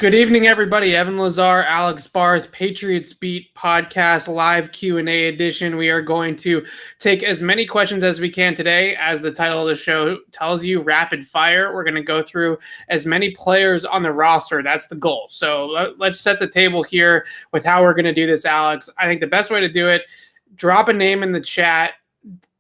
Good evening, everybody. Evan Lazar, Alex Barth, Patriots Beat podcast, live Q&A edition. We are going to take as many questions as we can today. As the title of the show tells you, rapid fire. We're going to go through as many players on the roster. That's the goal. So let's set the table here with how we're going to do this, Alex. I think the best way to do it, drop a name in the chat.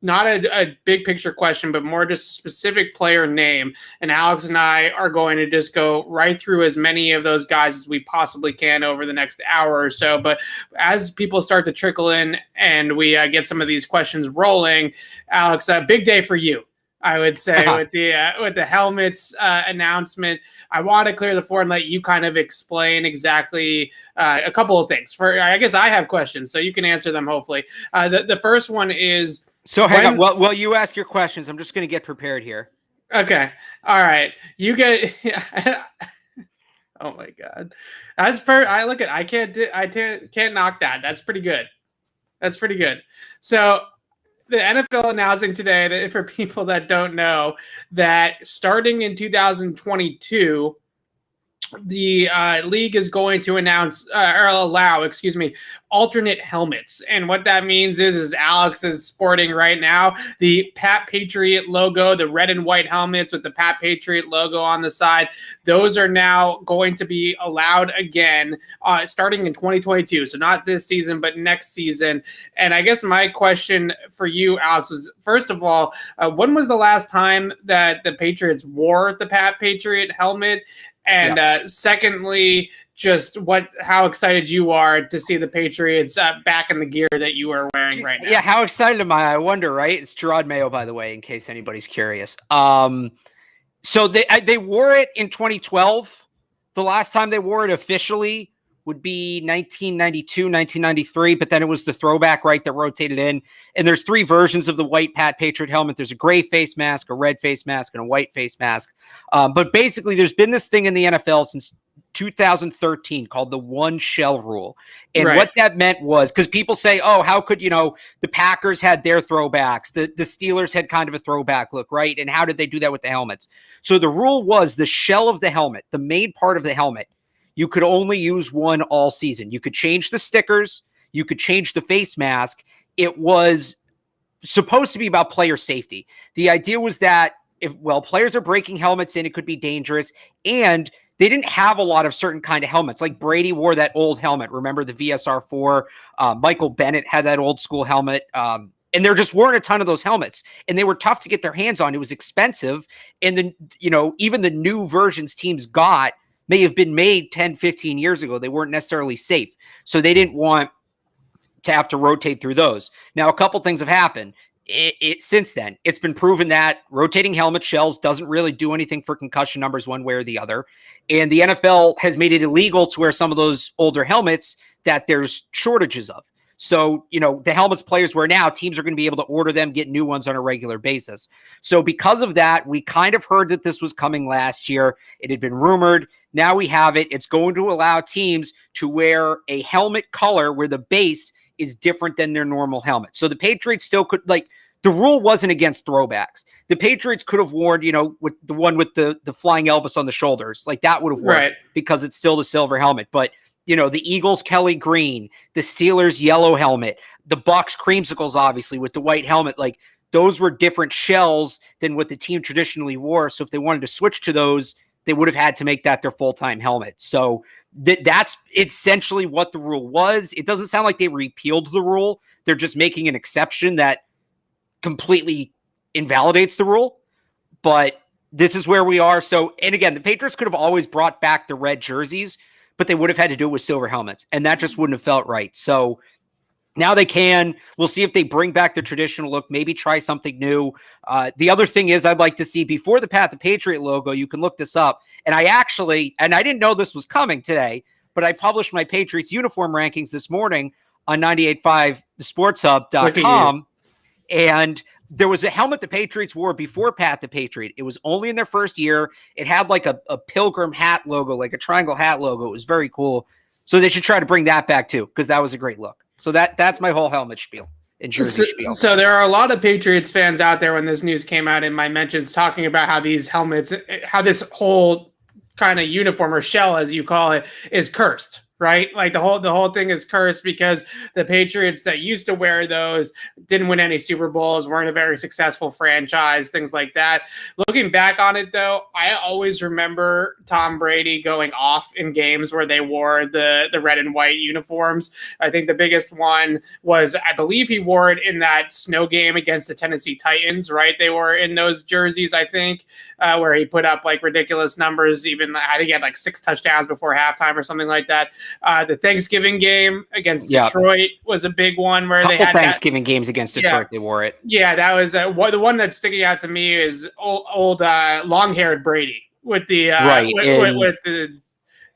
Not a big picture question, but more just specific player name. And Alex and I are going to just go right through as many of those guys as we possibly can over the next hour or so. But as people start to trickle in and we get some of these questions rolling, Alex, a big day for you, I would say, with the helmets announcement. I want to clear the floor and let you kind of explain exactly a couple of things. I guess I have questions, so you can answer them, hopefully. The first one is... So hang on. Well, you ask your questions. I'm just going to get prepared here. Okay. All right. You get. Oh my God. That's I can't knock that. That's pretty good. That's pretty good. So the NFL announcing today that for people that don't know that starting in 2022. The league is going to allow alternate helmets. And what that means is Alex is sporting right now the Pat Patriot logo, the red and white helmets with the Pat Patriot logo on the side. Those are now going to be allowed again starting in 2022. So not this season, but next season. And I guess my question for you, Alex, was, first of all, when was the last time that the Patriots wore the Pat Patriot helmet? And secondly, just how excited you are to see the Patriots back in the gear that you are wearing right now. Yeah, how excited am I wonder, right? It's Gerard Mayo, by the way, in case anybody's curious. So they wore it in 2012. The last time they wore it officially would be 1992, 1993, but then it was the throwback, right, that rotated in. And there's three versions of the white Pat Patriot helmet. There's a gray face mask, a red face mask, and a white face mask. But basically, there's been this thing in the NFL since 2013 called the one shell rule. And what that meant was, because people say, oh, how could, the Packers had their throwbacks, the Steelers had kind of a throwback look, right? And how did they do that with the helmets? So the rule was the shell of the helmet, the main part of the helmet, you could only use one all season. You could change the stickers. You could change the face mask. It was supposed to be about player safety. The idea was that players are breaking helmets in, it could be dangerous. And they didn't have a lot of certain kind of helmets. Like Brady wore that old helmet. Remember the VSR4? Michael Bennett had that old school helmet. And there just weren't a ton of those helmets. And they were tough to get their hands on. It was expensive. And then, even the new versions teams got may have been made 10, 15 years ago. They weren't necessarily safe. So they didn't want to have to rotate through those. Now, a couple things have happened. Since then, it's been proven that rotating helmet shells doesn't really do anything for concussion numbers one way or the other. And the NFL has made it illegal to wear some of those older helmets that there's shortages of. So, the helmets players wear now, teams are going to be able to order them, get new ones on a regular basis. So because of that, we kind of heard that this was coming last year. It had been rumored. Now we have it. It's going to allow teams to wear a helmet color where the base is different than their normal helmet. So the Patriots still could, the rule wasn't against throwbacks. The Patriots could have worn, with the one with the flying Elvis on the shoulders. That would have worked because it's still the silver helmet. But the Eagles, Kelly green, the Steelers, yellow helmet, the Bucks, creamsicles, obviously, with the white helmet. Those were different shells than what the team traditionally wore. So if they wanted to switch to those, they would have had to make that their full-time helmet. So that's essentially what the rule was. It doesn't sound like they repealed the rule. They're just making an exception that completely invalidates the rule. But this is where we are. So, and again, the Patriots could have always brought back the red jerseys, but they would have had to do it with silver helmets, and that just wouldn't have felt right. So now they can. We'll see if they bring back the traditional look, maybe try something new. The other thing is I'd like to see before the Pat the Patriot logo, you can look this up. And I didn't know this was coming today, but I published my Patriots uniform rankings this morning on 98.5 thesportshub.com. And there was a helmet the Patriots wore before Pat the Patriot. It was only in their first year. It had a pilgrim hat logo, like a triangle hat logo. It was very cool. So they should try to bring that back too, because that was a great look. So that's my whole helmet spiel and jersey spiel. So there are a lot of Patriots fans out there when this news came out in my mentions talking about how these helmets, how this whole kind of uniform, or shell as you call it, is cursed, right? Like the whole thing is cursed because the Patriots that used to wear those didn't win any Super Bowls, weren't a very successful franchise, things like that. Looking back on it, though, I always remember Tom Brady going off in games where they wore the red and white uniforms. I think the biggest one was, I believe he wore it in that snow game against the Tennessee Titans, right? They were in those jerseys, I think, where he put up like ridiculous numbers. Even I think he had like 6 touchdowns before halftime or something like that. The Thanksgiving game against Detroit was a big one where they had Thanksgiving games against Detroit. They wore it. Yeah, that was the one that's sticking out to me is old long-haired Brady with the with the.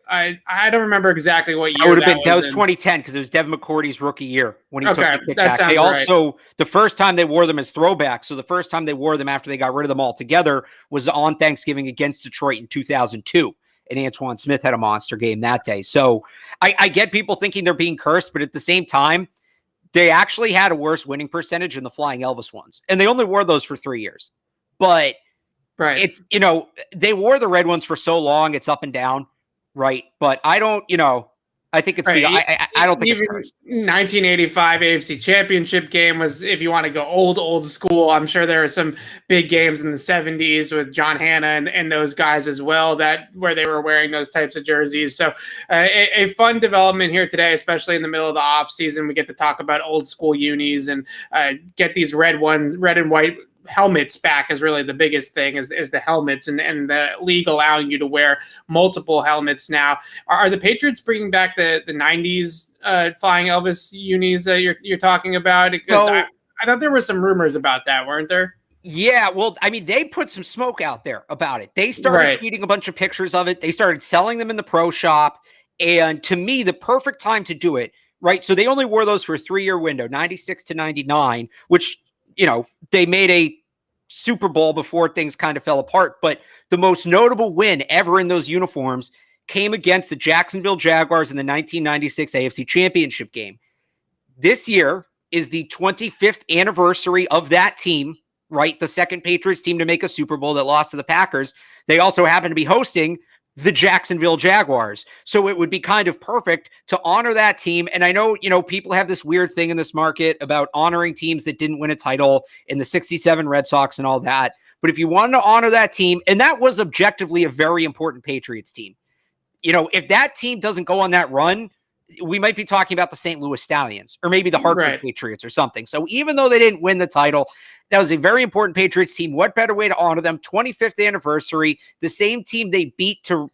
I don't remember exactly what year that was 2010 because it was Devin McCourty's rookie year when he took the kick back. They also the first time they wore them as throwbacks. So the first time they wore them after they got rid of them altogether was on Thanksgiving against Detroit in 2002. And Antoine Smith had a monster game that day. So I get people thinking they're being cursed, but at the same time, they actually had a worse winning percentage than the Flying Elvis ones. And they only wore those for 3 years. But it's, they wore the red ones for so long, it's up and down, right? But I don't, I think it's I don't think even it's cursed. 1985 AFC Championship game was, if you want to go old school, I'm sure there are some big games in the 70s with John Hanna and those guys as well, where they were wearing those types of jerseys. So a fun development here today, especially in the middle of the off season. We get to talk about old school unis and get these red and white helmets back is really the biggest thing is the helmets and the league allowing you to wear multiple helmets now. Are the Patriots bringing back the 90s Flying Elvis unis that you're talking about? Because I thought there were some rumors about that, weren't there? Yeah, well, I mean, they put some smoke out there about it. They started tweeting a bunch of pictures of it. They started selling them in the pro shop. And to me, the perfect time to do it, right? So they only wore those for a 3-year window, 96 to 99, which they made a Super Bowl before things kind of fell apart. But the most notable win ever in those uniforms came against the Jacksonville Jaguars in the 1996 AFC Championship game. This year is the 25th anniversary of that team, right? The second Patriots team to make a Super Bowl that lost to the Packers. They also happen to be hosting the Jacksonville Jaguars. So it would be kind of perfect to honor that team. And I know, people have this weird thing in this market about honoring teams that didn't win a title in the 67 Red Sox and all that. But if you wanted to honor that team, and that was objectively a very important Patriots team, if that team doesn't go on that run, we might be talking about the St. Louis Stallions or maybe the Hartford Patriots or something. So even though they didn't win the title, that was a very important Patriots team. What better way to honor them? 25th anniversary, the same team they beat to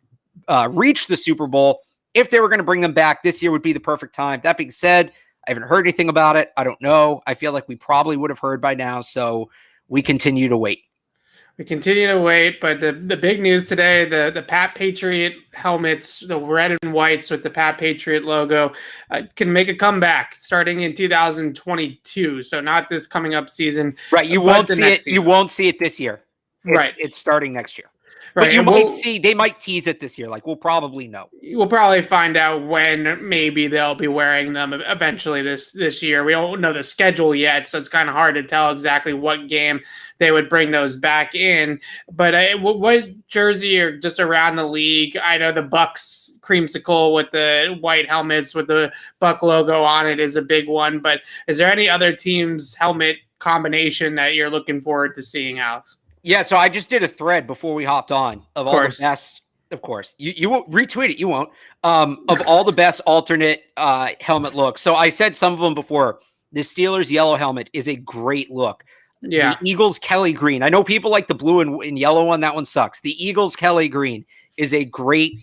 reach the Super Bowl. If they were going to bring them back, this year would be the perfect time. That being said, I haven't heard anything about it. I don't know. I feel like we probably would have heard by now. So we continue to wait. We continue to wait, but the big news today, the Pat Patriot helmets, the red and whites with the Pat Patriot logo, can make a comeback starting in 2022. So not this coming up season. Right. You won't see it. You won't see it this year. It's starting next year. Right. But they might tease it this year. Like, we'll probably know. We'll probably find out when maybe they'll be wearing them eventually this year. We don't know the schedule yet, so it's kind of hard to tell exactly what game they would bring those back in. But what jersey or just around the league? I know the Bucks creamsicle with the white helmets with the Buck logo on it is a big one. But is there any other team's helmet combination that you're looking forward to seeing, Alex? Yeah, so I just did a thread before we hopped on of all the best. Of course, you won't retweet it. You won't. Of all the best alternate helmet looks. So I said some of them before. The Steelers yellow helmet is a great look. Yeah. The Eagles Kelly green. I know people like the blue and yellow one. That one sucks. The Eagles Kelly green is a great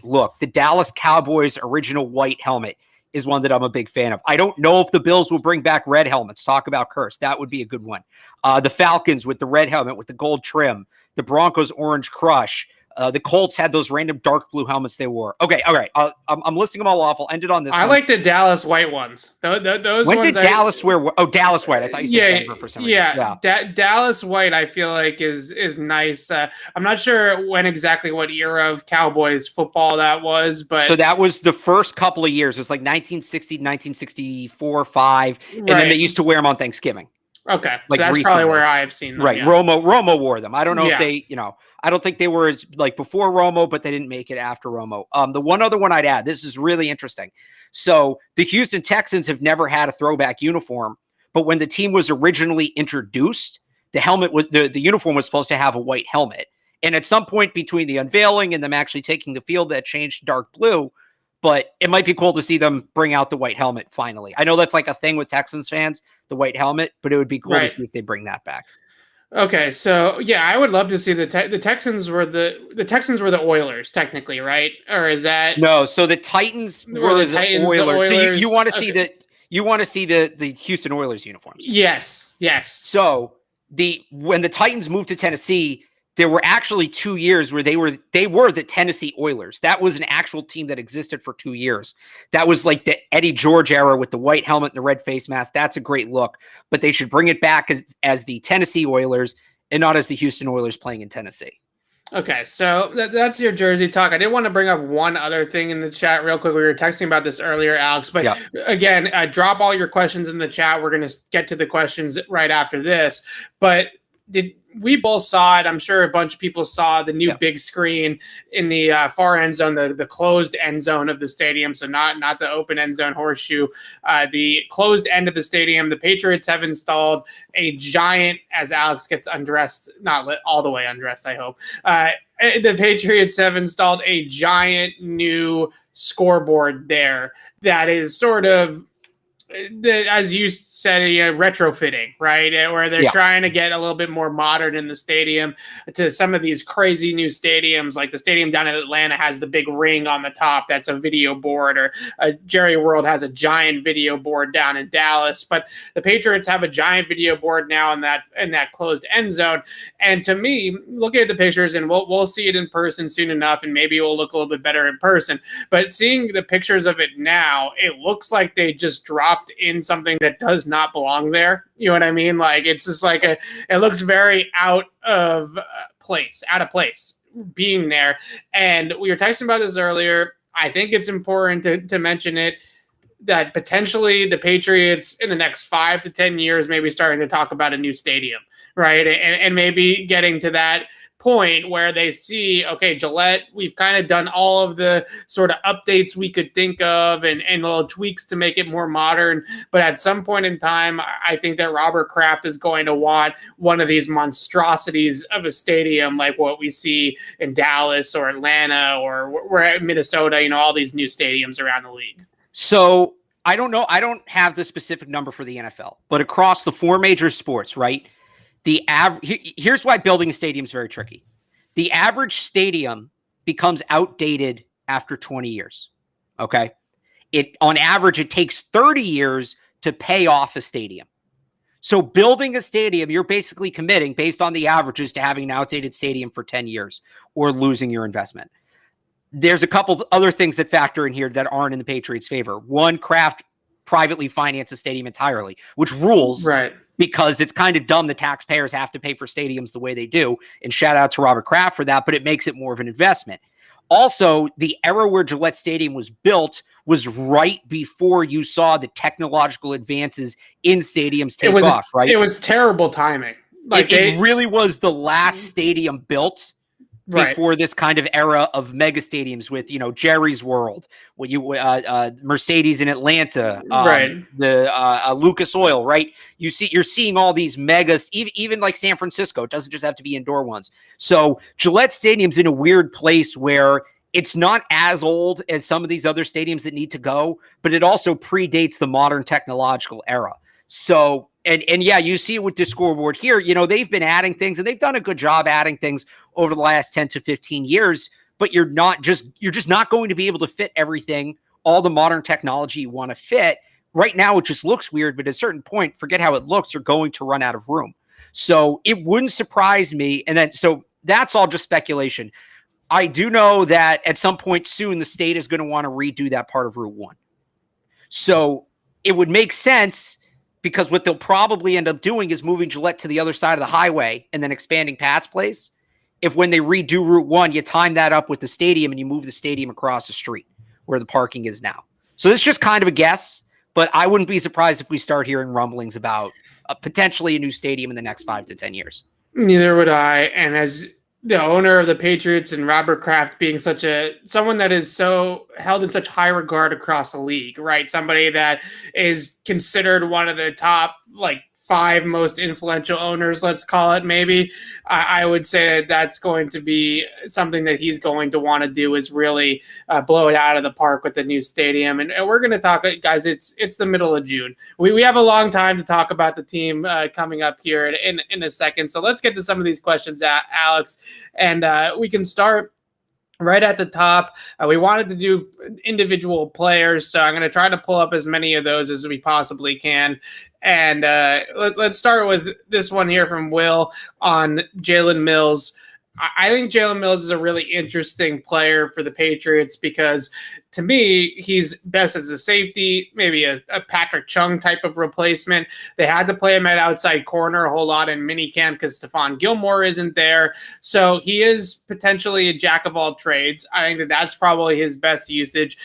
look. The Dallas Cowboys original white helmet is one that I'm a big fan of. I don't know if the Bills will bring back red helmets. Talk about curse. That would be a good one. The Falcons with the red helmet with the gold trim. The Broncos orange crush. The Colts had those random dark blue helmets they wore. Okay, all right. I'm listing them all off. I'll end it on this. I like the Dallas white ones. Those when ones did Dallas wear? Oh, Dallas white. I thought you said Denver for some reason. Yeah. Dallas white, I feel like is nice. I'm not sure when exactly what era of Cowboys football that was, but so that was the first couple of years. It was like 1960, 1964, 5, and then they used to wear them on Thanksgiving. Okay, like so that's recently. Probably where I've seen them. Right, yeah. Romo wore them. I don't know if they, I don't think they were as like before Romo, but they didn't make it after Romo. The one other one I'd add, this is really interesting. So the Houston Texans have never had a throwback uniform, but when the team was originally introduced, the helmet was the uniform was supposed to have a white helmet. And at some point between the unveiling and them actually taking the field, that changed to dark blue. But it might be cool to see them bring out the white helmet finally. I know that's like a thing with Texans fans, the white helmet, but it would be cool to see if they bring that back. Okay, so yeah, I would love to see the Texans were the Oilers technically, right? Or is that no? So the Titans were the Oilers. So you want to see the Houston Oilers uniforms? Yes. So when the Titans moved to Tennessee, there were actually 2 years where they were the Tennessee Oilers. That was an actual team that existed for 2 years. That was like the Eddie George era with the white helmet and the red face mask. That's a great look, but they should bring it back as the Tennessee Oilers and not as the Houston Oilers playing in Tennessee. Okay, so that's your jersey talk. I did want to bring up one other thing in the chat real quick. We were texting about this earlier, Alex, but again, drop all your questions in the chat. We're going to get to the questions right after this, but we both saw it. I'm sure a bunch of people saw the new big screen in the far end zone, the closed end zone of the stadium. So not the open end zone horseshoe, the closed end of the stadium. The Patriots have installed a giant, as Alex gets undressed, not all the way undressed, I hope. The Patriots have installed a giant new scoreboard there that is sort of, as you said, retrofitting, right? Where they're trying to get a little bit more modern in the stadium to some of these crazy new stadiums. Like the stadium down in Atlanta has the big ring on the top. That's a video board, or Jerry World has a giant video board down in Dallas. But the Patriots have a giant video board now in that closed end zone. And to me, looking at the pictures, and we'll see it in person soon enough, and maybe it will look a little bit better in person. But seeing the pictures of it now, it looks like they just dropped in something that does not belong there. You know what I mean? Like, it's just like it looks very out of place being there. And we were texting about this earlier. I think it's important to mention it, that potentially the Patriots in the next 5 to 10 years may be starting to talk about a new stadium, right? And maybe getting to that point where they see, okay, Gillette, we've kind of done all of the sort of updates we could think of and little tweaks to make it more modern. But at some point in time, I think that Robert Kraft is going to want one of these monstrosities of a stadium like what we see in Dallas or Atlanta or we're at Minnesota, all these new stadiums around the league. So I don't know. I don't have the specific number for the NFL, but across the 4 major sports, right? Here's why building a stadium is very tricky. The average stadium becomes outdated after 20 years. Okay. On average, it takes 30 years to pay off a stadium. So building a stadium, you're basically committing based on the averages to having an outdated stadium for 10 years or losing your investment. There's a couple other things that factor in here that aren't in the Patriots' favor. One, Kraft privately finance a stadium entirely, which rules, right? Because it's kind of dumb the taxpayers have to pay for stadiums the way they do. And shout out to Robert Kraft for that, but it makes it more of an investment. Also, the era where Gillette Stadium was built was right before you saw the technological advances in stadiums take off, right? It was terrible timing. Like it really was the last stadium built before this kind of era of mega stadiums with, Jerry's World, Mercedes in Atlanta, the Lucas Oil, right? You're seeing all these megas, even like San Francisco. It doesn't just have to be indoor ones. So Gillette Stadium's in a weird place where it's not as old as some of these other stadiums that need to go, but it also predates the modern technological era. So, and yeah, you see it with the scoreboard here, they've been adding things and they've done a good job adding things over the last 10 to 15 years, but you're just not going to be able to fit everything, all the modern technology you want to fit. Right now, it just looks weird, but at a certain point, forget how it looks, you're going to run out of room. So it wouldn't surprise me. So that's all just speculation. I do know that at some point soon, the state is going to want to redo that part of Route 1. So it would make sense, because what they'll probably end up doing is moving Gillette to the other side of the highway and then expanding Pat's Place. If when they redo Route 1, you time that up with the stadium and you move the stadium across the street where the parking is now. So it's just kind of a guess, but I wouldn't be surprised if we start hearing rumblings about potentially a new stadium in the next 5 to 10 years. Neither would I. And as the owner of the Patriots and Robert Kraft being someone that is so held in such high regard across the league, right? Somebody that is considered one of the top like 5 most influential owners, let's call it maybe. I would say that's going to be something that he's going to want to do is really blow it out of the park with the new stadium. And we're going to talk, guys, it's the middle of June. We have a long time to talk about the team coming up here in a second. So let's get to some of these questions, Alex. And we can start right at the top. We wanted to do individual players, so I'm going to try to pull up as many of those as we possibly can. And let's start with this one here from Will on Jalen Mills. I think Jalen Mills is a really interesting player for the Patriots because, to me, he's best as a safety, maybe a Patrick Chung type of replacement. They had to play him at outside corner a whole lot in minicamp because Stephon Gilmore isn't there. So he is potentially a jack of all trades. I think that's probably his best usage.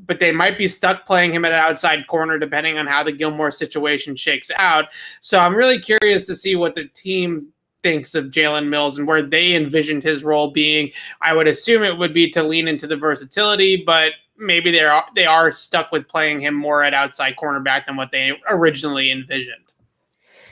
But they might be stuck playing him at an outside corner depending on how the Gilmore situation shakes out. So I'm really curious to see what the team thinks of Jalen Mills and where they envisioned his role being. I would assume it would be to lean into the versatility, but maybe they are stuck with playing him more at outside cornerback than what they originally envisioned.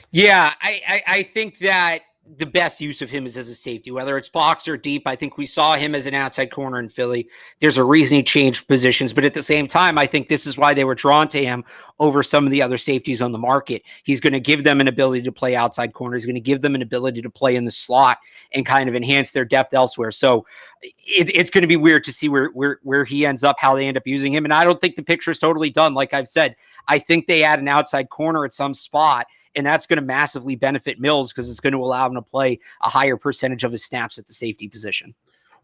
Yeah, I think that the best use of him is as a safety, whether it's box or deep. I think we saw him as an outside corner in Philly. There's a reason he changed positions, but at the same time, I think this is why they were drawn to him over some of the other safeties on the market. He's going to give them an ability to play outside corner. He's going to give them an ability to play in the slot and kind of enhance their depth elsewhere. So it's going to be weird to see where he ends up, how they end up using him. And I don't think the picture is totally done. Like I've said, I think they add an outside corner at some spot, and that's going to massively benefit Mills because it's going to allow him to play a higher percentage of his snaps at the safety position.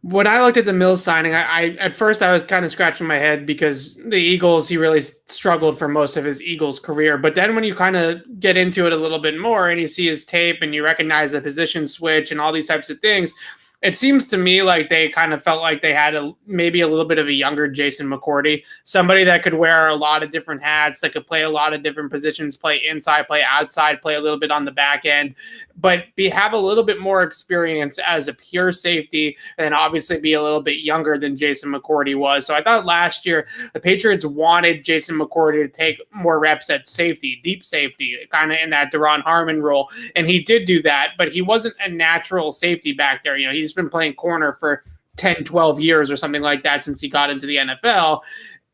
When I looked at the Mills signing, I at first I was kind of scratching my head because the Eagles, he really struggled for most of his Eagles career. But then when you kind of get into it a little bit more and you see his tape and you recognize the position switch and all these types of things, it seems to me like they kind of felt like they had maybe a little bit of a younger Jason McCourty, somebody that could wear a lot of different hats, that could play a lot of different positions, play inside, play outside, play a little bit on the back end, but have a little bit more experience as a pure safety and obviously be a little bit younger than Jason McCourty was. So I thought last year the Patriots wanted Jason McCourty to take more reps at safety, deep safety, kind of in that Deron Harmon role. And he did do that, but he wasn't a natural safety back there. You know, he's been playing corner for 10, 12 years or something like that since he got into the NFL.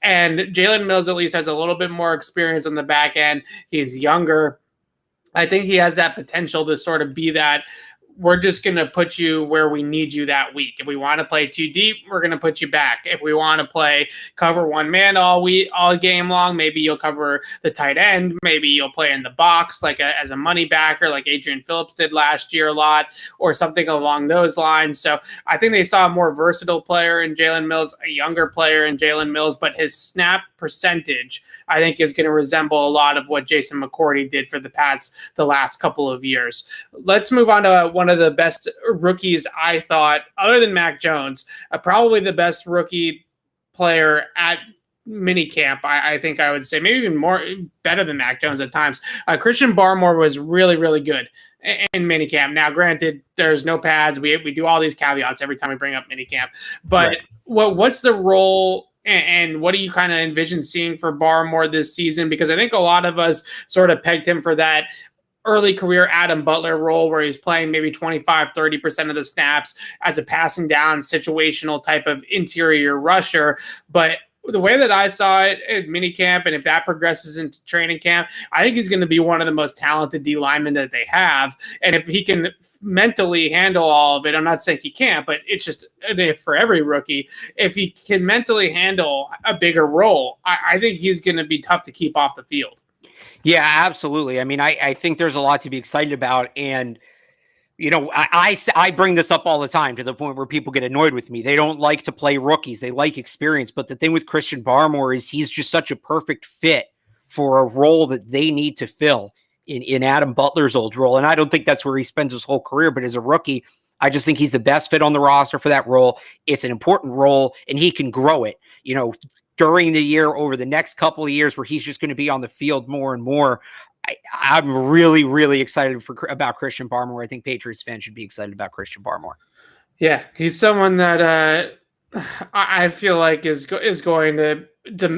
And Jalen Mills at least has a little bit more experience on the back end. He's younger. I think he has that potential to sort of be that. We're just going to put you where we need you that week. If we want to play too deep, we're going to put you back. If we want to play cover one man all game long, maybe you'll cover the tight end. Maybe you'll play in the box as a money backer like Adrian Phillips did last year a lot or something along those lines. So I think they saw a more versatile player in Jalen Mills, a younger player in Jalen Mills, but his snap percentage, I think, is going to resemble a lot of what Jason McCourty did for the Pats the last couple of years. Let's move on to one of the best rookies, I thought, other than Mac Jones, probably the best rookie player at minicamp. I think I would say maybe even better than Mac Jones at times. Christian Barmore was really, really good in minicamp. Now, granted, there's no pads. We do all these caveats every time we bring up minicamp. But right. What's the role and what do you kind of envision seeing for Barmore this season? Because I think a lot of us sort of pegged him for that early career Adam Butler role where he's playing maybe 25-30% of the snaps as a passing down situational type of interior rusher. But the way that I saw it at minicamp, and if that progresses into training camp, I think he's going to be one of the most talented D linemen that they have. And if he can mentally handle all of it, I'm not saying he can't, but it's just for every rookie, if he can mentally handle a bigger role, I think he's going to be tough to keep off the field. Yeah, absolutely. I mean, I think there's a lot to be excited about. And, you know, I bring this up all the time to the point where people get annoyed with me. They don't like to play rookies. They like experience. But the thing with Christian Barmore is he's just such a perfect fit for a role that they need to fill in Adam Butler's old role. And I don't think that's where he spends his whole career. But as a rookie, I just think he's the best fit on the roster for that role. It's an important role, and he can grow it, you know, during the year, over the next couple of years where he's just going to be on the field more and more. I'm really, really excited about Christian Barmore. I think Patriots fans should be excited about Christian Barmore. Yeah, he's someone that I feel like is going to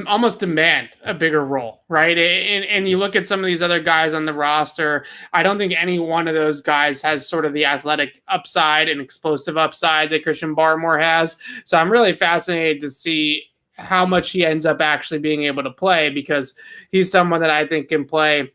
almost demand a bigger role, right? And you look at some of these other guys on the roster, I don't think any one of those guys has sort of the athletic upside and explosive upside that Christian Barmore has. So I'm really fascinated to see how much he ends up actually being able to play, because he's someone that I think can play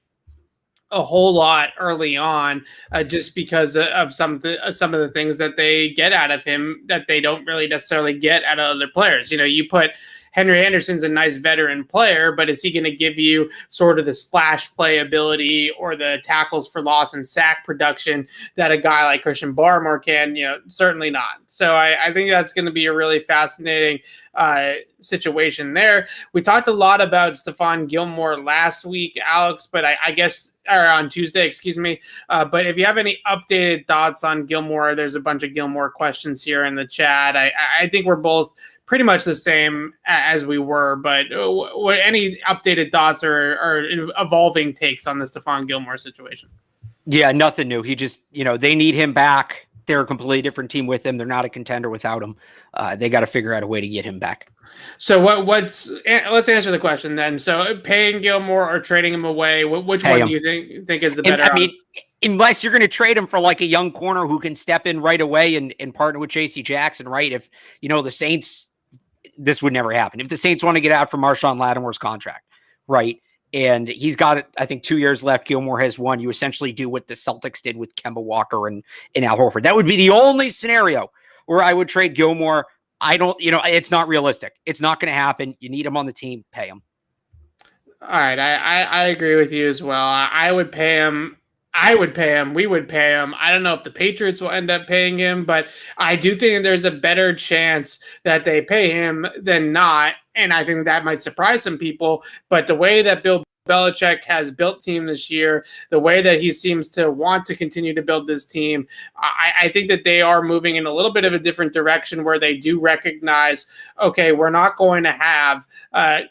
a whole lot early on, just because of some of the things that they get out of him that they don't really necessarily get out of other players. You know, you put Henry Anderson's a nice veteran player, but is he going to give you sort of the splash play ability or the tackles for loss and sack production that a guy like Christian Barmore can? You know, certainly not. So I think that's going to be a really fascinating situation there. We talked a lot about Stephon Gilmore last week, Alex, but I guess, or on Tuesday, excuse me. But if you have any updated thoughts on Gilmore, there's a bunch of Gilmore questions here in the chat. I think we're both pretty much the same as we were, but any updated thoughts or evolving takes on the Stephon Gilmore situation? Yeah, nothing new. He just, they need him back. They're a completely different team with him. They're not a contender without him. They got to figure out a way to get him back. So let's answer the question then. So paying Gilmore or trading him away, which one do you think is the better? Unless you're going to trade him for like a young corner who can step in right away and partner with JC Jackson, right? If, the Saints, this would never happen. If the Saints want to get out from Marshawn Lattimore's contract, right? And he's got, I think, 2 years left. Gilmore has 1. You essentially do what the Celtics did with Kemba Walker and Al Horford. That would be the only scenario where I would trade Gilmore. I don't, it's not realistic. It's not going to happen. You need him on the team. Pay him. All right. I agree with you as well. I would pay him. We would pay him. I don't know if the Patriots will end up paying him, but I do think there's a better chance that they pay him than not. And I think that might surprise some people. But the way that Bill Belichick has built team this year, the way that he seems to want to continue to build this team, I think that they are moving in a little bit of a different direction where they do recognize, okay, we're not going to have an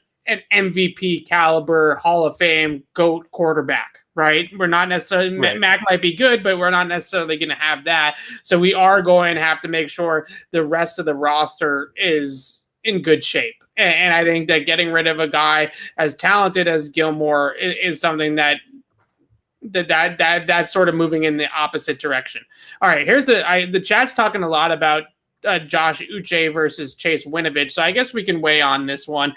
MVP caliber Hall of Fame GOAT quarterback. Right. We're not necessarily, right. Mac might be good, but we're not necessarily going to have that. So we are going to have to make sure the rest of the roster is in good shape. And I think that getting rid of a guy as talented as Gilmore is something that's sort of moving in the opposite direction. All right. Here's the chat's talking a lot about Josh Uche versus Chase Winovich. So I guess we can weigh on this one.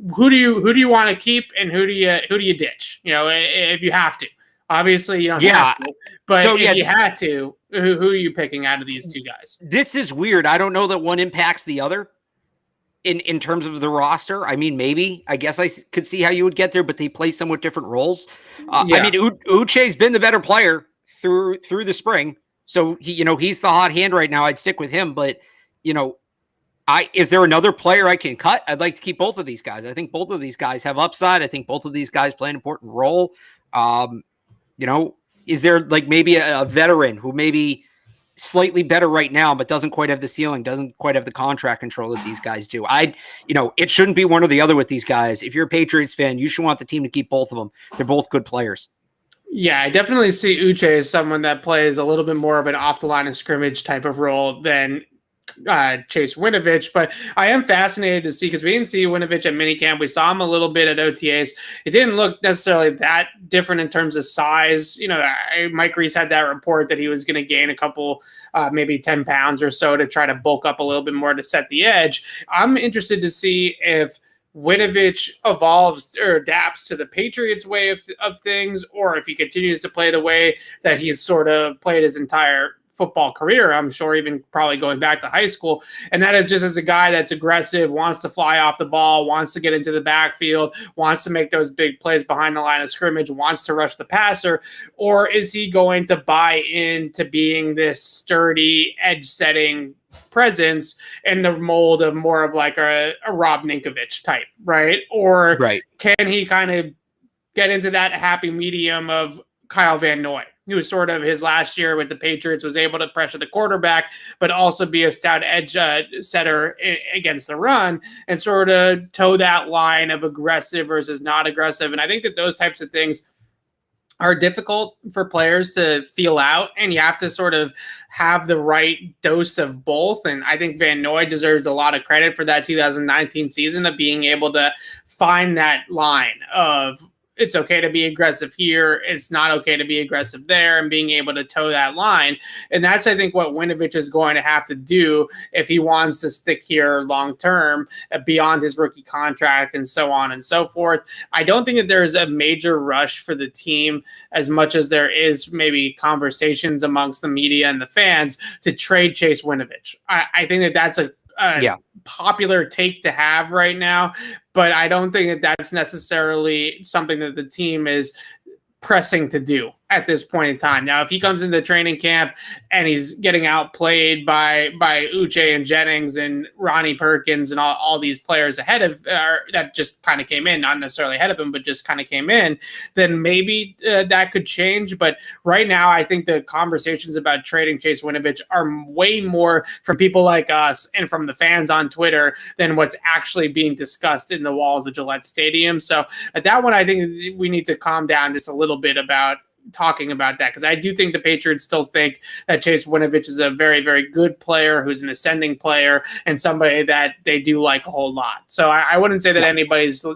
Who do you want to keep and who do you ditch? If you have to. Obviously, you don't have to. But so, if you had to, who are you picking out of these two guys? This is weird. I don't know that one impacts the other in terms of the roster. I mean, maybe. I guess I could see how you would get there, but they play somewhat different roles. I mean, Uche's been the better player through the spring. So, he's the hot hand right now. I'd stick with him. But, is there another player I can cut? I'd like to keep both of these guys. I think both of these guys have upside. I think both of these guys play an important role. Is there like maybe a veteran who maybe slightly better right now, but doesn't quite have the ceiling, doesn't quite have the contract control that these guys do? It shouldn't be one or the other with these guys. If you're a Patriots fan, you should want the team to keep both of them. They're both good players. Yeah, I definitely see Uche as someone that plays a little bit more of an off the line of scrimmage type of role than Chase Winovich, but I am fascinated to see, because we didn't see Winovich at minicamp. We saw him a little bit at OTAs. It didn't look necessarily that different in terms of size. Mike Reese had that report that he was going to gain a couple, maybe 10 pounds or so to try to bulk up a little bit more to set the edge. I'm interested to see if Winovich evolves or adapts to the Patriots way of things, or if he continues to play the way that he's sort of played his entire football career, I'm sure, even probably going back to high school. And that is just as a guy that's aggressive, wants to fly off the ball, wants to get into the backfield, wants to make those big plays behind the line of scrimmage, wants to rush the passer, or is he going to buy into being this sturdy edge setting presence in the mold of more of like a Rob Ninkovich type, right? Or can he kind of get into that happy medium of Kyle Van Noy, who was sort of his last year with the Patriots, was able to pressure the quarterback, but also be a stout edge setter against the run and sort of toe that line of aggressive versus not aggressive. And I think that those types of things are difficult for players to feel out, and you have to sort of have the right dose of both. And I think Van Noy deserves a lot of credit for that 2019 season of being able to find that line of it's okay to be aggressive here, it's not okay to be aggressive there, and being able to toe that line. And that's, I think, what Winovich is going to have to do if he wants to stick here long term beyond his rookie contract and so on and so forth. I don't think that there's a major rush for the team as much as there is maybe conversations amongst the media and the fans to trade Chase Winovich. I think that that's a popular take to have right now, but I don't think that that's necessarily something that the team is pressing to do at this point in time. Now, if he comes into training camp and he's getting outplayed by Uche and Jennings and Ronnie Perkins and all these players ahead of that just kind of came in, not necessarily ahead of him, but just kind of came in, then maybe that could change. But right now, I think the conversations about trading Chase Winovich are way more from people like us and from the fans on Twitter than what's actually being discussed in the walls of Gillette Stadium. So at that one, I think we need to calm down just a little bit about talking about that, because I do think the Patriots still think that Chase Winovich is a very, very good player who's an ascending player and somebody that they do like a whole lot. So I wouldn't say that anybody's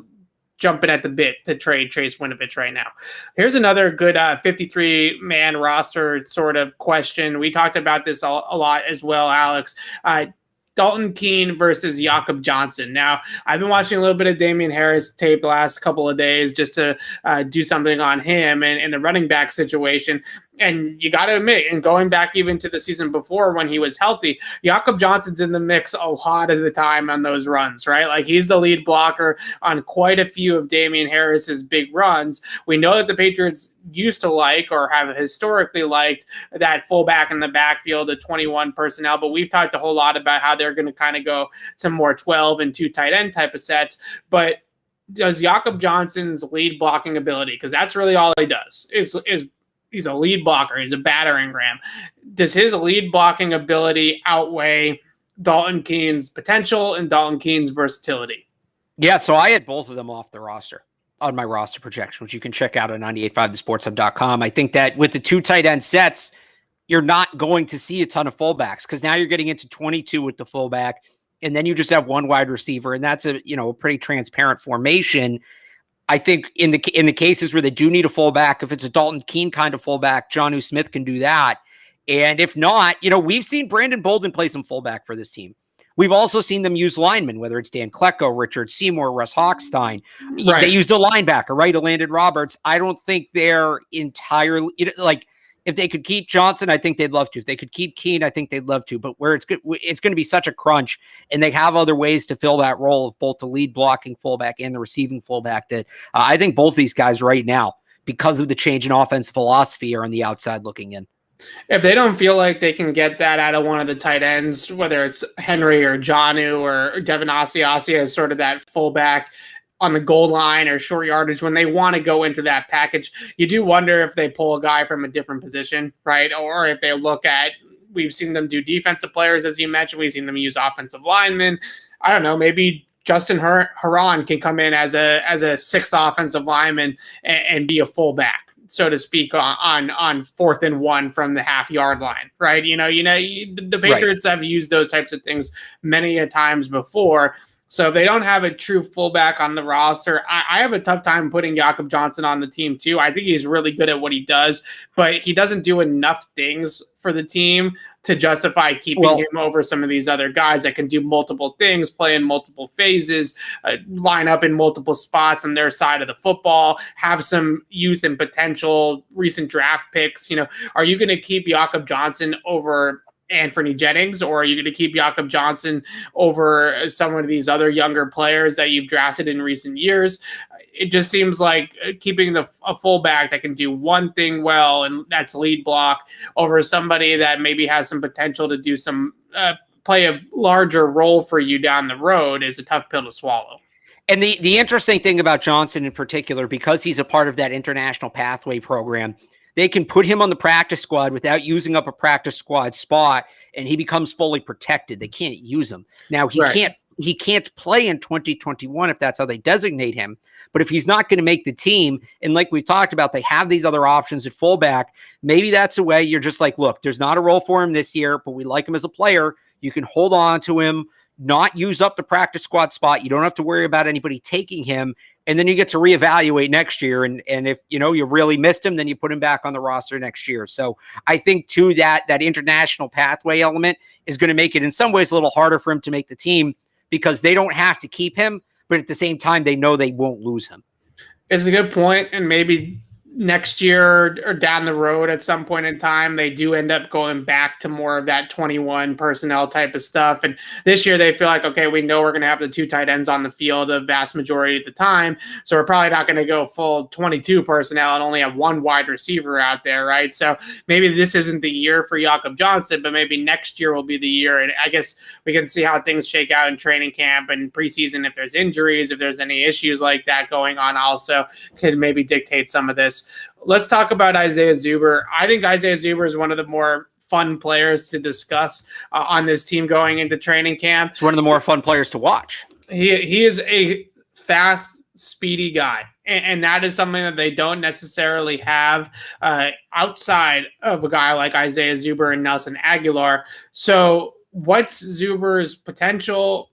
jumping at the bit to trade Chase Winovich right now. Here's another good 53-man roster sort of question. We talked about this a lot as well, Alex. Dalton Keene versus Jakob Johnson. Now, I've been watching a little bit of Damian Harris tape the last couple of days just to do something on him and the running back situation. And you got to admit, and going back even to the season before when he was healthy, Jakob Johnson's in the mix a lot of the time on those runs, right? Like, he's the lead blocker on quite a few of Damian Harris's big runs. We know that the Patriots used to like, or have historically liked, that fullback in the backfield, the 21 personnel, but we've talked a whole lot about how they're going to kind of go to more 12 and 2 tight end type of sets. But does Jakob Johnson's lead blocking ability, because that's really all he does, is he's a lead blocker. He's a battering ram. Does his lead blocking ability outweigh Dalton Keene's potential and Dalton Keene's versatility? Yeah, so I had both of them off the roster on my roster projection, which you can check out at 985thesportshub.com. I think that with the 2 tight end sets, you're not going to see a ton of fullbacks, because now you're getting into 22 with the fullback, and then you just have 1 wide receiver, and that's a pretty transparent formation. I think in the cases where they do need a fullback, if it's a Dalton Keene kind of fullback, Jonnu Smith can do that. And if not, we've seen Brandon Bolden play some fullback for this team. We've also seen them use linemen, whether it's Dan Klecko, Richard Seymour, Russ Hochstein. Right. They used a linebacker, right? A Landon Roberts. I don't think they're entirely if they could keep Johnson, I think they'd love to. If they could keep Keene, I think they'd love to. But where it's going to be such a crunch, and they have other ways to fill that role of both the lead blocking fullback and the receiving fullback, that I think both these guys right now, because of the change in offensive philosophy, are on the outside looking in. If they don't feel like they can get that out of one of the tight ends, whether it's Henry or Jonnu or Devin Asiasi as sort of that fullback on the goal line or short yardage, when they want to go into that package, you do wonder if they pull a guy from a different position, right? Or if they look at, we've seen them do defensive players, as you mentioned, we've seen them use offensive linemen. I don't know, maybe Justin Herron can come in as a 6th offensive lineman and be a fullback, so to speak, on 4th and 1 from the half-yard line, right? The Patriots have used those types of things many a times before. So if they don't have a true fullback on the roster, I have a tough time putting Jakob Johnson on the team too. I think he's really good at what he does, but he doesn't do enough things for the team to justify keeping him over some of these other guys that can do multiple things, play in multiple phases, line up in multiple spots on their side of the football, have some youth and potential recent draft picks. Are you going to keep Jakob Johnson over Anthony Jennings, or are you going to keep Jakob Johnson over some of these other younger players that you've drafted in recent years? It just seems like keeping a fullback that can do one thing well, and that's lead block, over somebody that maybe has some potential to do some play a larger role for you down the road is a tough pill to swallow. And the interesting thing about Johnson in particular, because he's a part of that international pathway program, they can put him on the practice squad without using up a practice squad spot, and he becomes fully protected. They can't use him. Now, he can't he can't play in 2021 if that's how they designate him. But if he's not going to make the team, and like we talked about, they have these other options at fullback, maybe that's a way you're just like, look, there's not a role for him this year, but we like him as a player. You can hold on to him, not use up the practice squad spot. You don't have to worry about anybody taking him. And then you get to reevaluate next year. And if, you really missed him, then you put him back on the roster next year. So I think too, that international pathway element is going to make it in some ways a little harder for him to make the team, because they don't have to keep him, but at the same time, they know they won't lose him. It's a good point, and maybe next year or down the road at some point in time, they do end up going back to more of that 21 personnel type of stuff. And this year they feel like, okay, we know we're going to have the 2 tight ends on the field a vast majority of the time. So we're probably not going to go full 22 personnel and only have 1 wide receiver out there, right? So maybe this isn't the year for Jakob Johnson, but maybe next year will be the year. And I guess we can see how things shake out in training camp and preseason. If there's injuries, if there's any issues like that going on, also could maybe dictate some of this. Let's talk about Isaiah Zuber. I think Isaiah Zuber is one of the more fun players to discuss on this team going into training camp. It's one of the more fun players to watch. He is a fast, speedy guy, and that is something that they don't necessarily have outside of a guy like Isaiah Zuber and Nelson Aguilar. So what's Zuber's potential?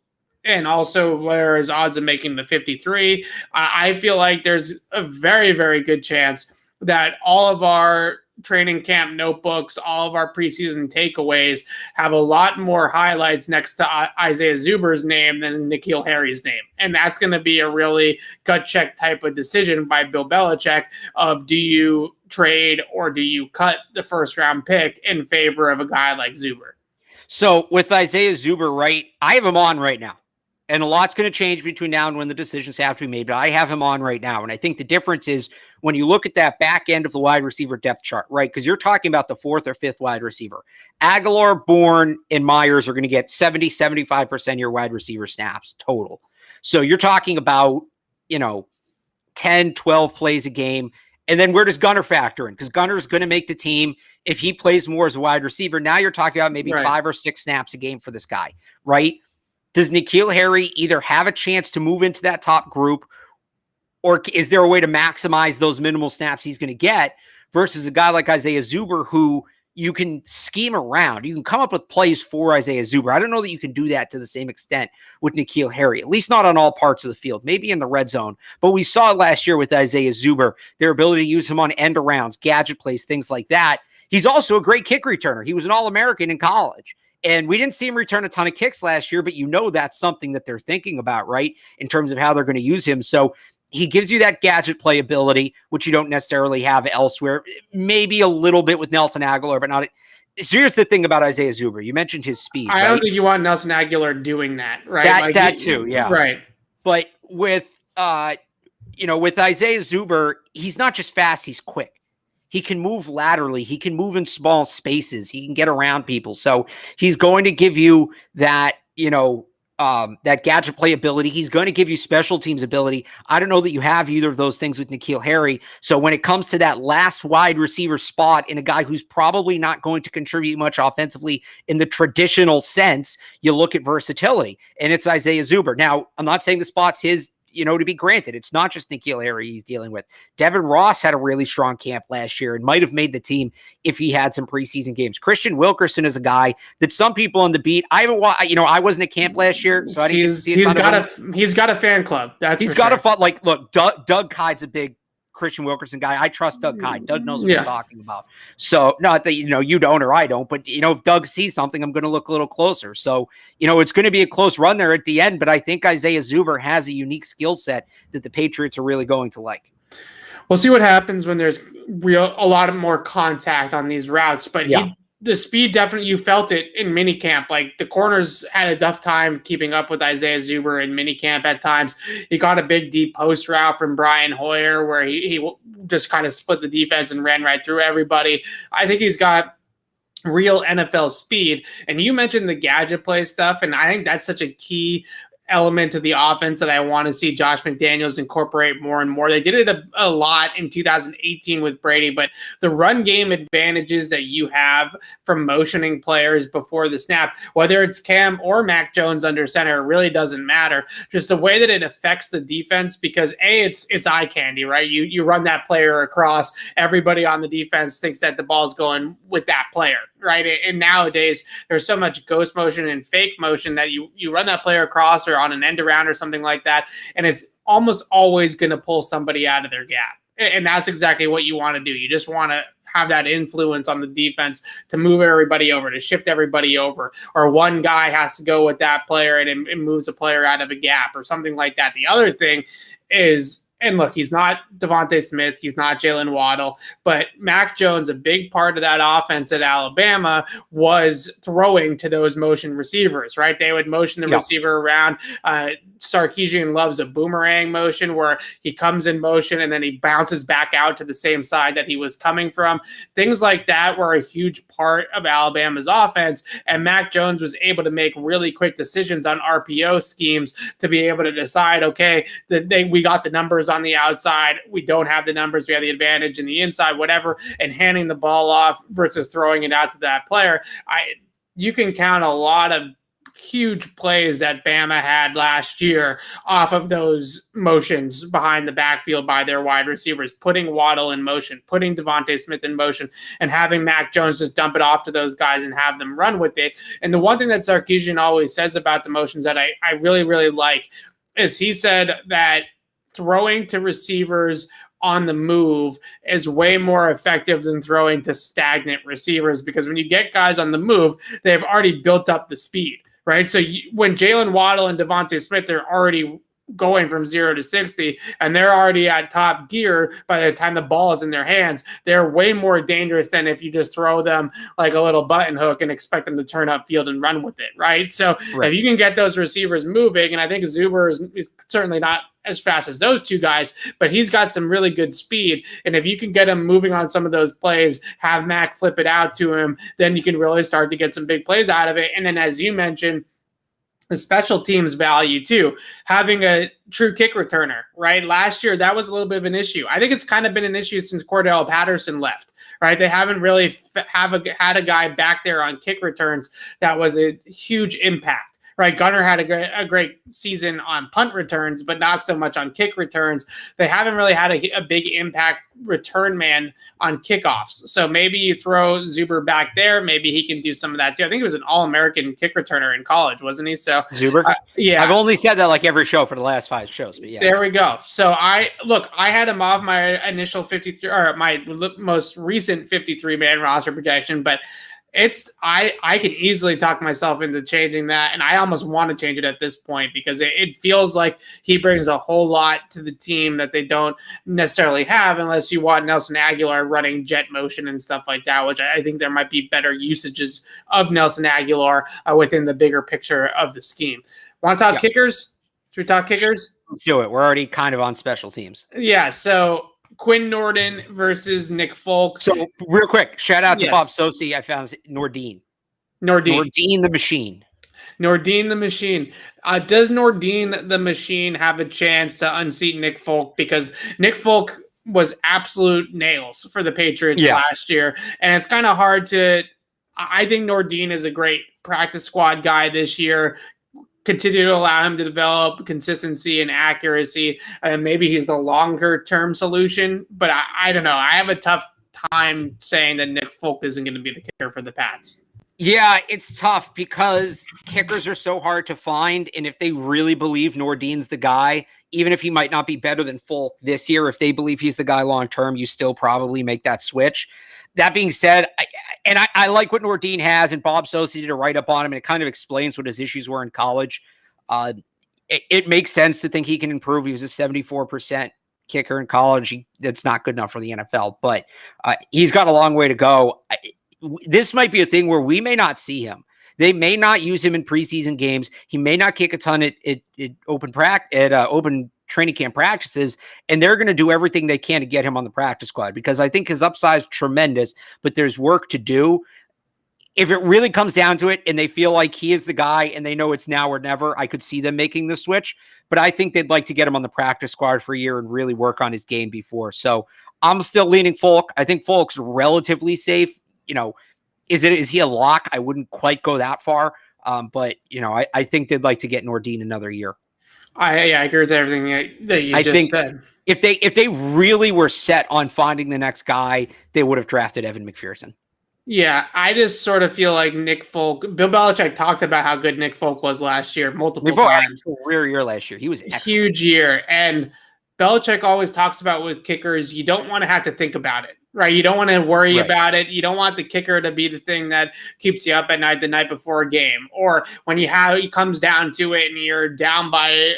And also, what are his odds of making the 53? I feel like there's a very, very good chance that all of our training camp notebooks, all of our preseason takeaways have a lot more highlights next to Isaiah Zuber's name than N'Keal Harry's name. And that's going to be a really gut check type of decision by Bill Belichick of, do you trade or do you cut the first round pick in favor of a guy like Zuber? So with Isaiah Zuber, right, I have him on right now. And a lot's going to change between now and when the decisions have to be made, but I have him on right now. And I think the difference is when you look at that back end of the wide receiver depth chart, right? Because you're talking about the 4th or 5th wide receiver. Aguilar, Bourne, and Myers are going to get 70-75% of your wide receiver snaps total. So you're talking about, 10, 12 plays a game. And then where does Gunner factor in? Because Gunner is going to make the team if he plays more as a wide receiver. Now you're talking about maybe 5 or 6 snaps a game for this guy, right? Does N'Keal Harry either have a chance to move into that top group, or is there a way to maximize those minimal snaps he's going to get versus a guy like Isaiah Zuber, who you can scheme around? You can come up with plays for Isaiah Zuber. I don't know that you can do that to the same extent with N'Keal Harry, at least not on all parts of the field, maybe in the red zone. But we saw last year with Isaiah Zuber, their ability to use him on end arounds, gadget plays, things like that. He's also a great kick returner. He was an All-American in college. And we didn't see him return a ton of kicks last year, but that's something that they're thinking about, right, in terms of how they're going to use him. So he gives you that gadget playability, which you don't necessarily have elsewhere. Maybe a little bit with Nelson Aguilar, but not. So here's the thing about Isaiah Zuber. You mentioned his speed. I don't think you want Nelson Aguilar doing that, right? That too, yeah. Right. But with Isaiah Zuber, he's not just fast, he's quick. He can move laterally. He can move in small spaces. He can get around people. So he's going to give you that, that gadget play ability. He's going to give you special teams ability. I don't know that you have either of those things with N'Keal Harry. So when it comes to that last wide receiver spot in a guy who's probably not going to contribute much offensively in the traditional sense, you look at versatility, and it's Isaiah Zuber. Now, I'm not saying the spot's his, to be granted. It's not just N'Keal Harry he's dealing with. Devin Ross had a really strong camp last year and might have made the team if he had some preseason games. Christian Wilkerson is a guy that some people on the beat, I wasn't at camp last year, so I didn't get to see he's got a fan club. He's got a fun, look, Doug Kyde's a big Christian Wilkerson guy. I trust Doug Kyde. Doug knows what he's talking about. So not that, you don't or I don't, but, if Doug sees something, I'm going to look a little closer. So, it's going to be a close run there at the end, but I think Isaiah Zuber has a unique skill set that the Patriots are really going to like. We'll see what happens when there's a lot more contact on these routes, but the speed, definitely, you felt it in minicamp. Like, the corners had a tough time keeping up with Isaiah Zuber in minicamp at times. He got a big deep post route from Brian Hoyer where he just kind of split the defense and ran right through everybody. I think he's got real NFL speed. And you mentioned the gadget play stuff, and I think that's such a key element to the offense that I want to see Josh McDaniels incorporate more and more. They did it a lot in 2018 with Brady, but the run game advantages that you have from motioning players before the snap, whether it's Cam or Mac Jones under center, it really doesn't matter. Just the way that it affects the defense, because it's eye candy, right? You run that player across, everybody on the defense thinks that the ball's going with that player, right? And nowadays there's so much ghost motion and fake motion that you run that player across or on an end around or something like that, and it's almost always going to pull somebody out of their gap. And that's exactly what you want to do. You just want to have that influence on the defense to move everybody over, to shift everybody over, or one guy has to go with that player and it moves a player out of a gap or something like that. The other thing is, and look, he's not Devontae Smith, he's not Jalen Waddle, but Mac Jones, a big part of that offense at Alabama was throwing to those motion receivers, right? They would motion the receiver around. Sarkisian loves a boomerang motion where he comes in motion and then he bounces back out to the same side that he was coming from. Things like that were a huge part of Alabama's offense, and Mac Jones was able to make really quick decisions on RPO schemes to be able to decide, okay, we got the numbers on the outside, we don't have the numbers, we have the advantage in the inside, whatever, and handing the ball off versus throwing it out to that player. You can count a lot of huge plays that Bama had last year off of those motions behind the backfield by their wide receivers, putting Waddle in motion, putting Devontae Smith in motion, and having Mac Jones just dump it off to those guys and have them run with it. And the one thing that Sarkisian always says about the motions that I really, really like is he said that throwing to receivers on the move is way more effective than throwing to stagnant receivers, because when you get guys on the move, they've already built up the speed. Right. So when Jalen Waddle and Devontae Smith, they're already going from 0 to 60 and they're already at top gear by the time the ball is in their hands, they're way more dangerous than if you just throw them like a little button hook and expect them to turn upfield and run with it. Right. So if you can get those receivers moving, and I think Zuber is certainly not as fast as those two guys, but he's got some really good speed. And if you can get him moving on some of those plays, have Mac flip it out to him, then you can really start to get some big plays out of it. And then, as you mentioned, the special teams value too, having a true kick returner, right? Last year, that was a little bit of an issue. I think it's kind of been an issue since Cordell Patterson left, right? They haven't really had a guy back there on kick returns that was a huge impact. Right, Gunner had a great season on punt returns, but not so much on kick returns. They haven't really had a big impact return man on kickoffs. So maybe you throw Zuber back there. Maybe he can do some of that too. I think he was an All-American kick returner in college, wasn't he? So Zuber? Yeah. I've only said that like every show for the last 5 shows, but yeah. There we go. So I had him off my initial 53 or my most recent 53-man roster projection, but I could easily talk myself into changing that, and I almost want to change it at this point because it feels like he brings a whole lot to the team that they don't necessarily have unless you want Nelson Aguilar running jet motion and stuff like that, which I think there might be better usages of Nelson Aguilar within the bigger picture of the scheme. Want to talk kickers? Should we talk kickers? Let's do it. We're already kind of on special teams. Yeah, so Quinn Nordin versus Nick Folk. So real quick, shout out to Bob Sosi. I found Nordin the Machine. Nordin the Machine. Does Nordin the Machine have a chance to unseat Nick Folk? Because Nick Folk was absolute nails for the Patriots last year. And it's kind of hard to – I think Nordin is a great practice squad guy this year. Continue to allow him to develop consistency and accuracy. And maybe he's the longer term solution, but I don't know. I have a tough time saying that Nick Folk isn't going to be the kicker for the Pats. Yeah, it's tough because kickers are so hard to find. And if they really believe Nordin's the guy, even if he might not be better than Folk this year, if they believe he's the guy long term, you still probably make that switch. That being said, I like what Nordin has, and Bob Sosi did a write-up on him, and it kind of explains what his issues were in college. It makes sense to think he can improve. He was a 74% kicker in college. That's not good enough for the NFL, but he's got a long way to go. This might be a thing where we may not see him. They may not use him in preseason games. He may not kick a ton at open training camp practices, and they're going to do everything they can to get him on the practice squad because I think his upside is tremendous, but there's work to do. if it really comes down to it and they feel like he is the guy and they know it's now or never, I could see them making the switch. But I think they'd like to get him on the practice squad for a year and really work on his game before. So I'm still leaning Folk. I think Folk's relatively safe. Is he a lock? I wouldn't quite go that far. But I think they'd like to get Nordin another year. I agree with everything that you just said. If they really were set on finding the next guy, they would have drafted Evan McPherson. Yeah, I just sort of feel like Nick Folk. Bill Belichick talked about how good Nick Folk was last year, multiple times. Career year last year, he was excellent. Huge year, and Belichick always talks about with kickers, you don't want to have to think about it, right? You don't want to worry about it. You don't want the kicker to be the thing that keeps you up at night the night before a game, or when it comes down to it and you're down by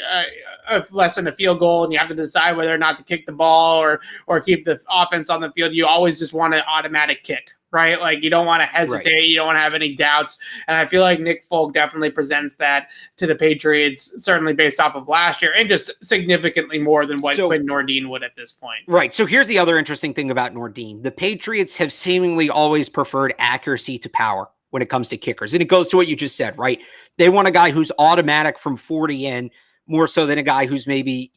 less than a field goal and you have to decide whether or not to kick the ball or keep the offense on the field. You always just want an automatic kick. Right? Like you don't want to hesitate. Right. You don't want to have any doubts. And I feel like Nick Folk definitely presents that to the Patriots, certainly based off of last year and just significantly more than what Quinn Nordin would at this point. Right. So here's the other interesting thing about Nordin. The Patriots have seemingly always preferred accuracy to power when it comes to kickers. And it goes to what you just said, right? They want a guy who's automatic from 40 in more so than a guy who's maybe,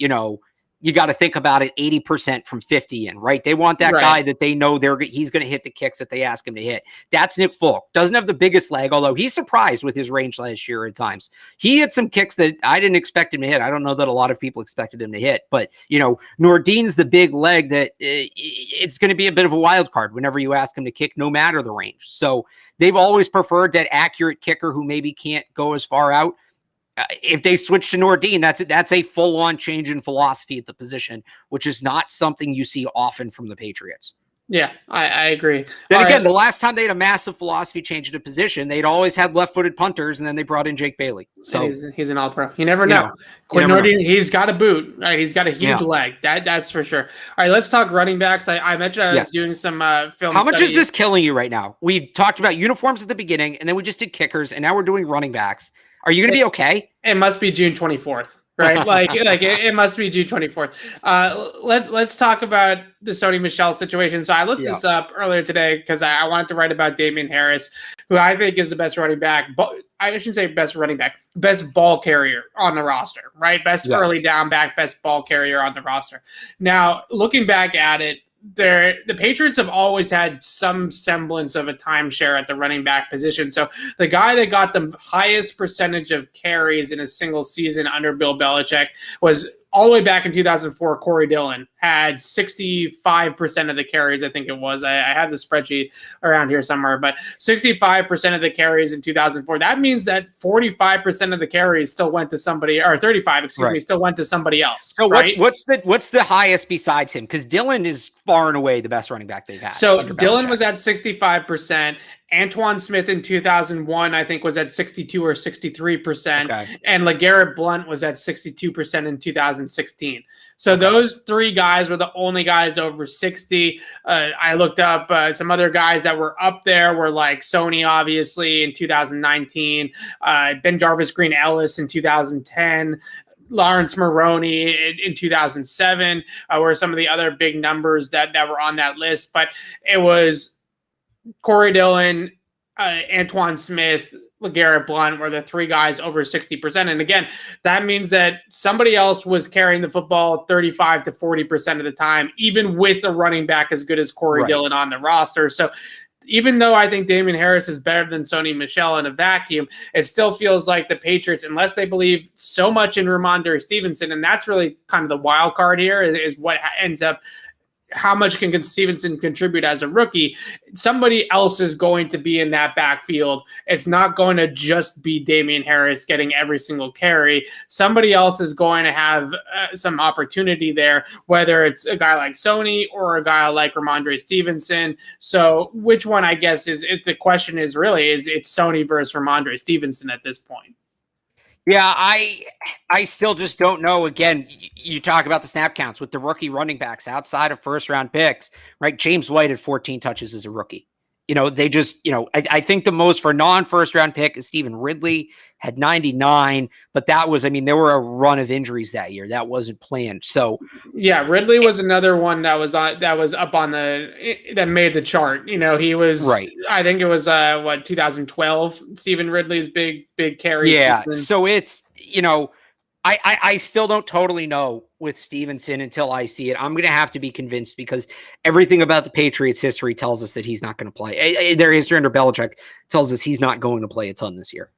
you got to think about it 80% from 50 in, right? They want that guy that they know he's going to hit the kicks that they ask him to hit. That's Nick Folk. Doesn't have the biggest leg, although he's surprised with his range last year at times. He hit some kicks that I didn't expect him to hit. I don't know that a lot of people expected him to hit, but Nordin's the big leg that it's going to be a bit of a wild card whenever you ask him to kick, no matter the range. So they've always preferred that accurate kicker who maybe can't go as far out. If they switch to Nordin, that's a full-on change in philosophy at the position, which is not something you see often from the Patriots. Yeah, I agree. Then again, the last time they had a massive philosophy change in a position, they'd always had left-footed punters, and then they brought in Jake Bailey. So he's an all-pro. You never know. Quinn Nordin, he's got a boot. Right? He's got a huge leg. That's for sure. All right, let's talk running backs. I mentioned I was doing some film How much is this killing you right now? We talked about uniforms at the beginning, and then we just did kickers, and now we're doing running backs. Are you going to be okay? It must be June 24th, right? like it must be June 24th. Let's talk about the Sony Michel situation. So I looked this up earlier today because I wanted to write about Damian Harris, who I think is the best running back. But I shouldn't say best running back, best ball carrier on the roster, right? Best early down back, best ball carrier on the roster. Now, looking back at it, the Patriots have always had some semblance of a timeshare at the running back position. So the guy that got the highest percentage of carries in a single season under Bill Belichick was all the way back in 2004. Corey Dillon had 65% of the carries. I think it was. I have the spreadsheet around here somewhere, but 65% of the carries in 2004. That means that 45% of the carries still went to somebody, or 35, still went to somebody else. So what's the highest besides him? Because Dillon is far and away the best running back they've had. So Dillon was at 65%. Antoine Smith in 2001, I think, was at 62 or 63%. Okay. And LeGarrette Blount was at 62% in 2016. So those three guys were the only guys over 60. I looked up some other guys that were up there were like Sony, obviously, in 2019, Ben Jarvis Green Ellis in 2010. Lawrence Maroney in 2007 were some of the other big numbers that were on that list. But it was Corey Dillon, Antoine Smith, LeGarrette Blount were the three guys over 60%. And again, that means that somebody else was carrying the football 35 to 40% of the time, even with a running back as good as Corey Dillon on the roster. So even though I think Damian Harris is better than Sony Michel in a vacuum, it still feels like the Patriots, unless they believe so much in Ramondre Stevenson, and that's really kind of the wild card here, is what ends up how much can Stevenson contribute as a rookie. Somebody else is going to be in that backfield. It's not going to just be Damian Harris getting every single carry. Somebody else is going to have some opportunity there, whether it's a guy like Sony or a guy like Ramondre Stevenson. So which one, I guess, is the question is really, is it's Sony versus Ramondre Stevenson at this point? Yeah, I still just don't know. Again, you talk about the snap counts with the rookie running backs outside of first-round picks, right? James White had 14 touches as a rookie. They just, I think the most for non-first round pick is Stephen Ridley, had 99, but that was, there were a run of injuries that year. That wasn't planned. So yeah, Ridley was another one that was up on that made the chart. He was right. I think it was 2012, Stephen Ridley's big carry season. So it's, I still don't totally know with Stevenson until I see it. I'm going to have to be convinced because everything about the Patriots history tells us that he's not going to play. Their history under Belichick tells us he's not going to play a ton this year.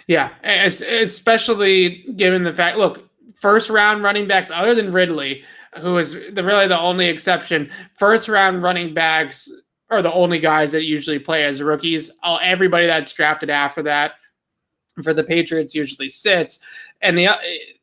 Yeah, especially given the fact, look, first round running backs other than Ridley, who is really the only exception, first round running backs are the only guys that usually play as rookies. Everybody that's drafted after that for the Patriots usually sits. And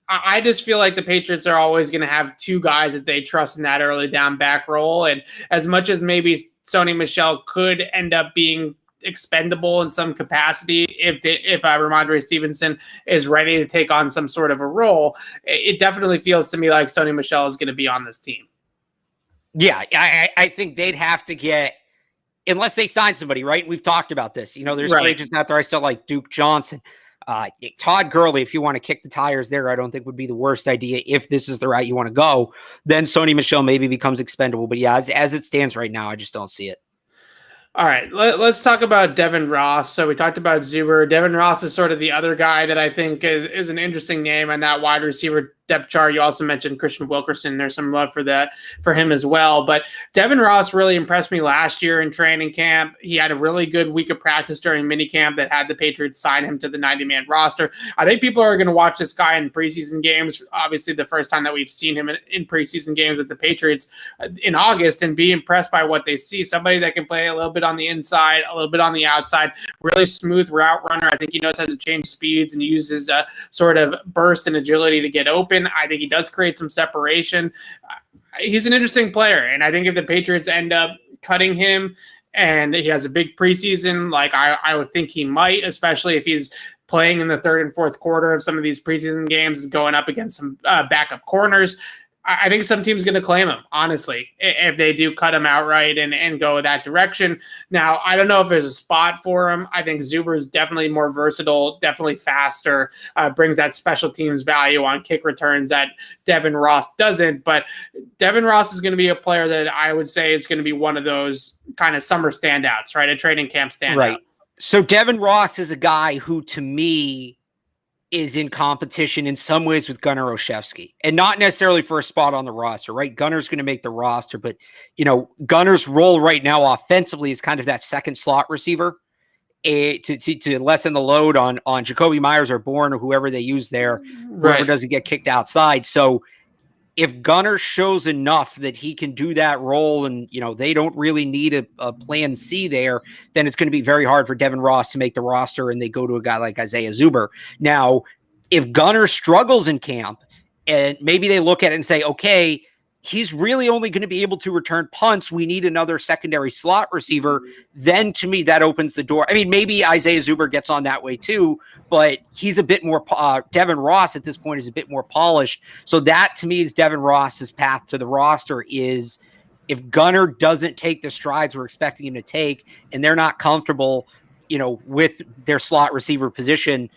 I just feel like the Patriots are always going to have two guys that they trust in that early down back role. And as much as maybe Sony Michel could end up being expendable in some capacity if Ramondre Stevenson is ready to take on some sort of a role, it definitely feels to me like Sony Michel is going to be on this team. Yeah, I think they'd have to get, unless they sign somebody, right? We've talked about this. There's agents out there I still like, Duke Johnson. Todd Gurley, if you want to kick the tires there, I don't think would be the worst idea if this is the route you want to go. Then Sony Michel maybe becomes expendable. But yeah, as it stands right now, I just don't see it. All right, let's talk about Devin Ross. So we talked about Zuber. Devin Ross is sort of the other guy that I think is an interesting name on that wide receiver depth chart. You also mentioned Christian Wilkerson. There's some love for him as well. But Devin Ross really impressed me last year in training camp. He had a really good week of practice during minicamp that had the Patriots sign him to the 90-man roster. I think people are going to watch this guy in preseason games. Obviously, the first time that we've seen him in preseason games with the Patriots in August, and be impressed by what they see. Somebody that can play a little bit on the inside, a little bit on the outside, really smooth route runner. I think he knows how to change speeds and use his sort of burst and agility to get open. I think he does create some separation. He's an interesting player, and I think if the Patriots end up cutting him and he has a big preseason, like I would think he might, especially if he's playing in the third and fourth quarter of some of these preseason games, going up against some backup corners, I think some team's going to claim him, honestly, if they do cut him outright and go that direction. Now, I don't know if there's a spot for him. I think Zuber is definitely more versatile, definitely faster, brings that special teams value on kick returns that Devin Ross doesn't. But Devin Ross is going to be a player that I would say is going to be one of those kind of summer standouts, right? A training camp standout. Right. So Devin Ross is a guy who, to me, is in competition in some ways with Gunnar Olszewski, and not necessarily for a spot on the roster, right? Gunnar's going to make the roster, but Gunnar's role right now offensively is kind of that second slot receiver to lessen the load on Jacoby Myers or Bourne or whoever they use there, whoever doesn't get kicked outside. So if Gunnar shows enough that he can do that role and, they don't really need a plan C there, then it's going to be very hard for Devin Ross to make the roster and they go to a guy like Isaiah Zuber. Now, if Gunnar struggles in camp and maybe they look at it and say, okay, he's really only going to be able to return punts, we need another secondary slot receiver, then to me that opens the door. I mean, maybe Isaiah Zuber gets on that way too, but he's a bit more Devin Ross at this point is a bit more polished. So that to me is Devin Ross's path to the roster is if Gunnar doesn't take the strides we're expecting him to take and they're not comfortable, with their slot receiver position,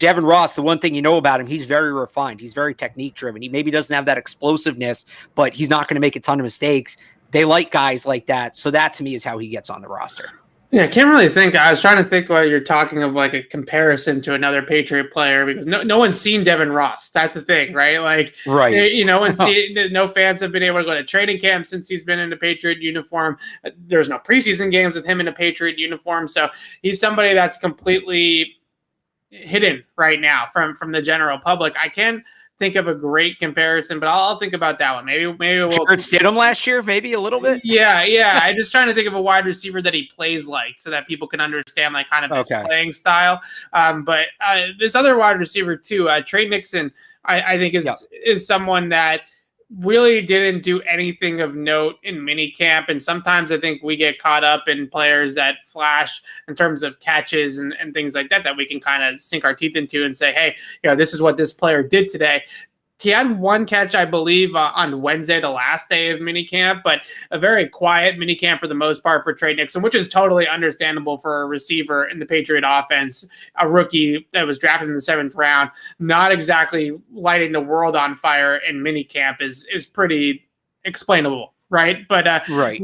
Devin Ross, the one thing about him, he's very refined. He's very technique driven. He maybe doesn't have that explosiveness, but he's not going to make a ton of mistakes. They like guys like that. So that to me is how he gets on the roster. Yeah, I can't really think. I was trying to think while you're talking of like a comparison to another Patriot player because no one's seen Devin Ross. That's the thing, right? Like, no fans have been able to go to training camp since he's been in a Patriot uniform. There's no preseason games with him in a Patriot uniform. So he's somebody that's completely hidden right now from the general public. I can think of a great comparison, but I'll think about that one. Maybe we'll Stidham last year, maybe a little bit. Yeah. I'm just trying to think of a wide receiver that he plays like, so that people can understand like kind of his playing style. But this other wide receiver too, Trey Nixon, I think is someone that really didn't do anything of note in minicamp. And sometimes I think we get caught up in players that flash in terms of catches and things like that we can kind of sink our teeth into and say, hey, this is what this player did today. he had one catch, I believe, on Wednesday, the last day of minicamp, but a very quiet minicamp for the most part for Trey Nixon, which is totally understandable for a receiver in the Patriot offense, a rookie that was drafted in the 7th round, not exactly lighting the world on fire in minicamp is pretty explainable. Right. But right.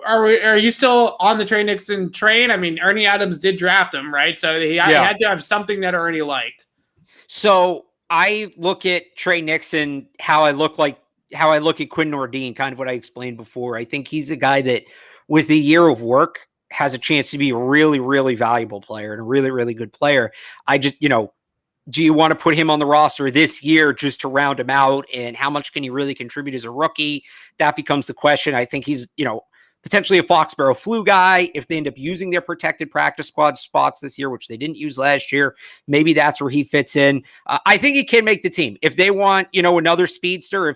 Are you still on the Trey Nixon train? I mean, Ernie Adams did draft him, right? So he had to have something that Ernie liked. So I look at Trey Nixon, how I look at Quinn Nordine, kind of what I explained before. I think he's a guy that with a year of work has a chance to be a really, really valuable player and a really, really good player. I just, do you want to put him on the roster this year just to round him out? And how much can he really contribute as a rookie? That becomes the question. I think he's, potentially a Foxborough flu guy. If they end up using their protected practice squad spots this year, which they didn't use last year, maybe that's where he fits in. I think he can make the team. If they want, another speedster,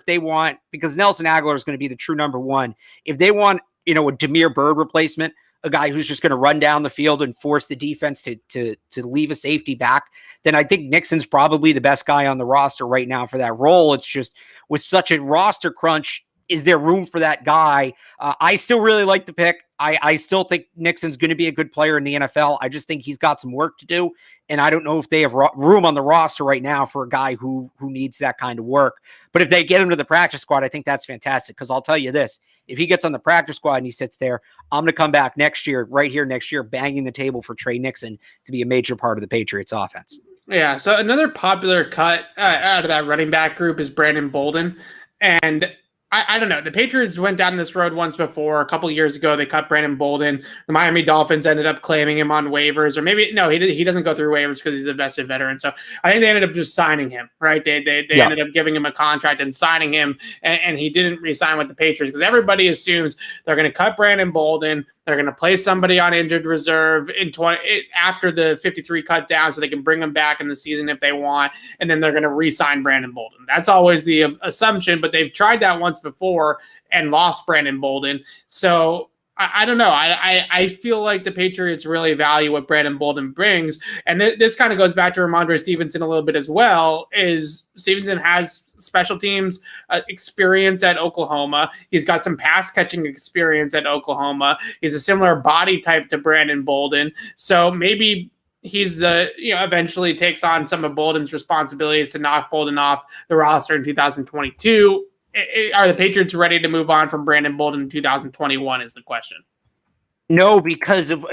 because Nelson Aguilar is going to be the true number one. If they want, a Damiere Byrd replacement, a guy who's just going to run down the field and force the defense to leave a safety back, then I think Nixon's probably the best guy on the roster right now for that role. It's just with such a roster crunch, is there room for that guy? I still really like the pick. I still think Nixon's going to be a good player in the NFL. I just think he's got some work to do, and I don't know if they have room on the roster right now for a guy who needs that kind of work. But if they get him to the practice squad, I think that's fantastic, because I'll tell you this, if he gets on the practice squad and he sits there, I'm going to come back next year, banging the table for Trey Nixon to be a major part of the Patriots offense. Yeah, so another popular cut out of that running back group is Brandon Bolden, and I don't know. The Patriots went down this road once before. A couple of years ago, they cut Brandon Bolden. The Miami Dolphins ended up claiming him on waivers, or maybe no, he doesn't go through waivers because he's a vested veteran. So I think they ended up just signing him, right? They ended up giving him a contract and signing him, and he didn't re-sign with the Patriots because everybody assumes they're going to cut Brandon Bolden. They're going to play somebody on injured reserve after the 53 cut down so they can bring him back in the season if they want, and then they're going to re-sign Brandon Bolden. That's always the assumption, but they've tried that once before and lost Brandon Bolden. So I don't know. I feel like the Patriots really value what Brandon Bolden brings, and this kind of goes back to Ramondre Stevenson a little bit as well, is Stevenson has special teams experience at Oklahoma. He's got some pass catching experience at Oklahoma. He's a similar body type to Brandon Bolden. So maybe he's eventually takes on some of Bolden's responsibilities to knock Bolden off the roster in 2022. Are the Patriots ready to move on from Brandon Bolden in 2021 is the question. No, because of,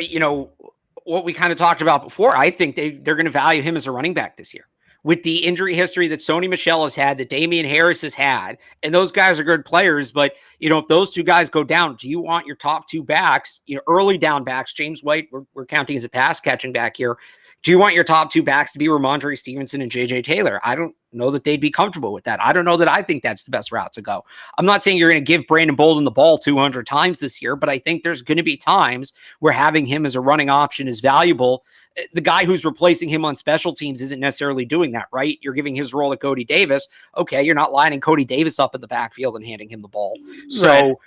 what we kind of talked about before. I think they're going to value him as a running back this year. With the injury history that Sony Michel has had, that Damian Harris has had, and those guys are good players, but, if those two guys go down, do you want your top two backs, early down backs, James White, we're counting as a pass catching back here. Do you want your top two backs to be Ramondre Stevenson and JJ Taylor? I don't know that they'd be comfortable with that. I don't know that I think that's the best route to go. I'm not saying you're going to give Brandon Bolden the ball 200 times this year, but I think there's going to be times where having him as a running option is valuable. The guy who's replacing him on special teams isn't necessarily doing that, right? You're giving his role to Cody Davis. Okay, you're not lining Cody Davis up in the backfield and handing him the ball. So,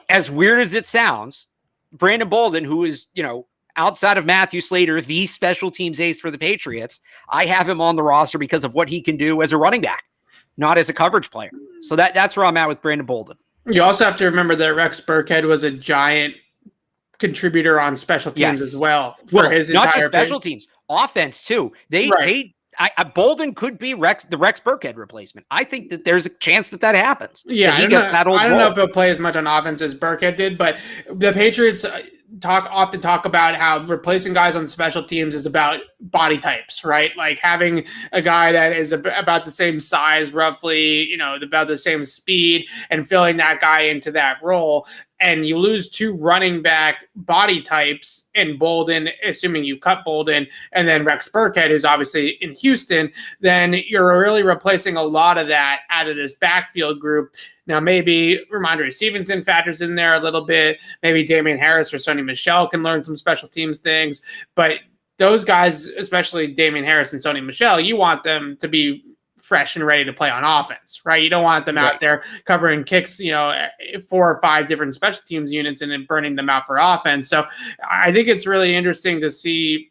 as weird as it sounds, Brandon Bolden, who is, outside of Matthew Slater, the special teams ace for the Patriots, I have him on the roster because of what he can do as a running back, not as a coverage player. So that's where I'm at with Brandon Bolden. You also have to remember that Rex Burkhead was a giant contributor on special teams as well for his entire not just special teams, offense too. Bolden could be the Rex Burkhead replacement. I think that there's a chance that happens. Yeah, he gets that old. I don't know if he'll play as much on offense as Burkhead did, but the Patriots often talk about how replacing guys on special teams is about body types, right? Like having a guy that is about the same size, roughly, about the same speed, and filling that guy into that role. And you lose two running back body types in Bolden, assuming you cut Bolden, and then Rex Burkhead, who's obviously in Houston, then you're really replacing a lot of that out of this backfield group. Now, maybe Ramondre Stevenson factors in there a little bit. Maybe Damian Harris or Sony Michel can learn some special teams things. But those guys, especially Damian Harris and Sony Michel, you want them to be fresh and ready to play on offense, right? You don't want them out there covering kicks, 4 or 5 different special teams units and then burning them out for offense. So I think it's really interesting to see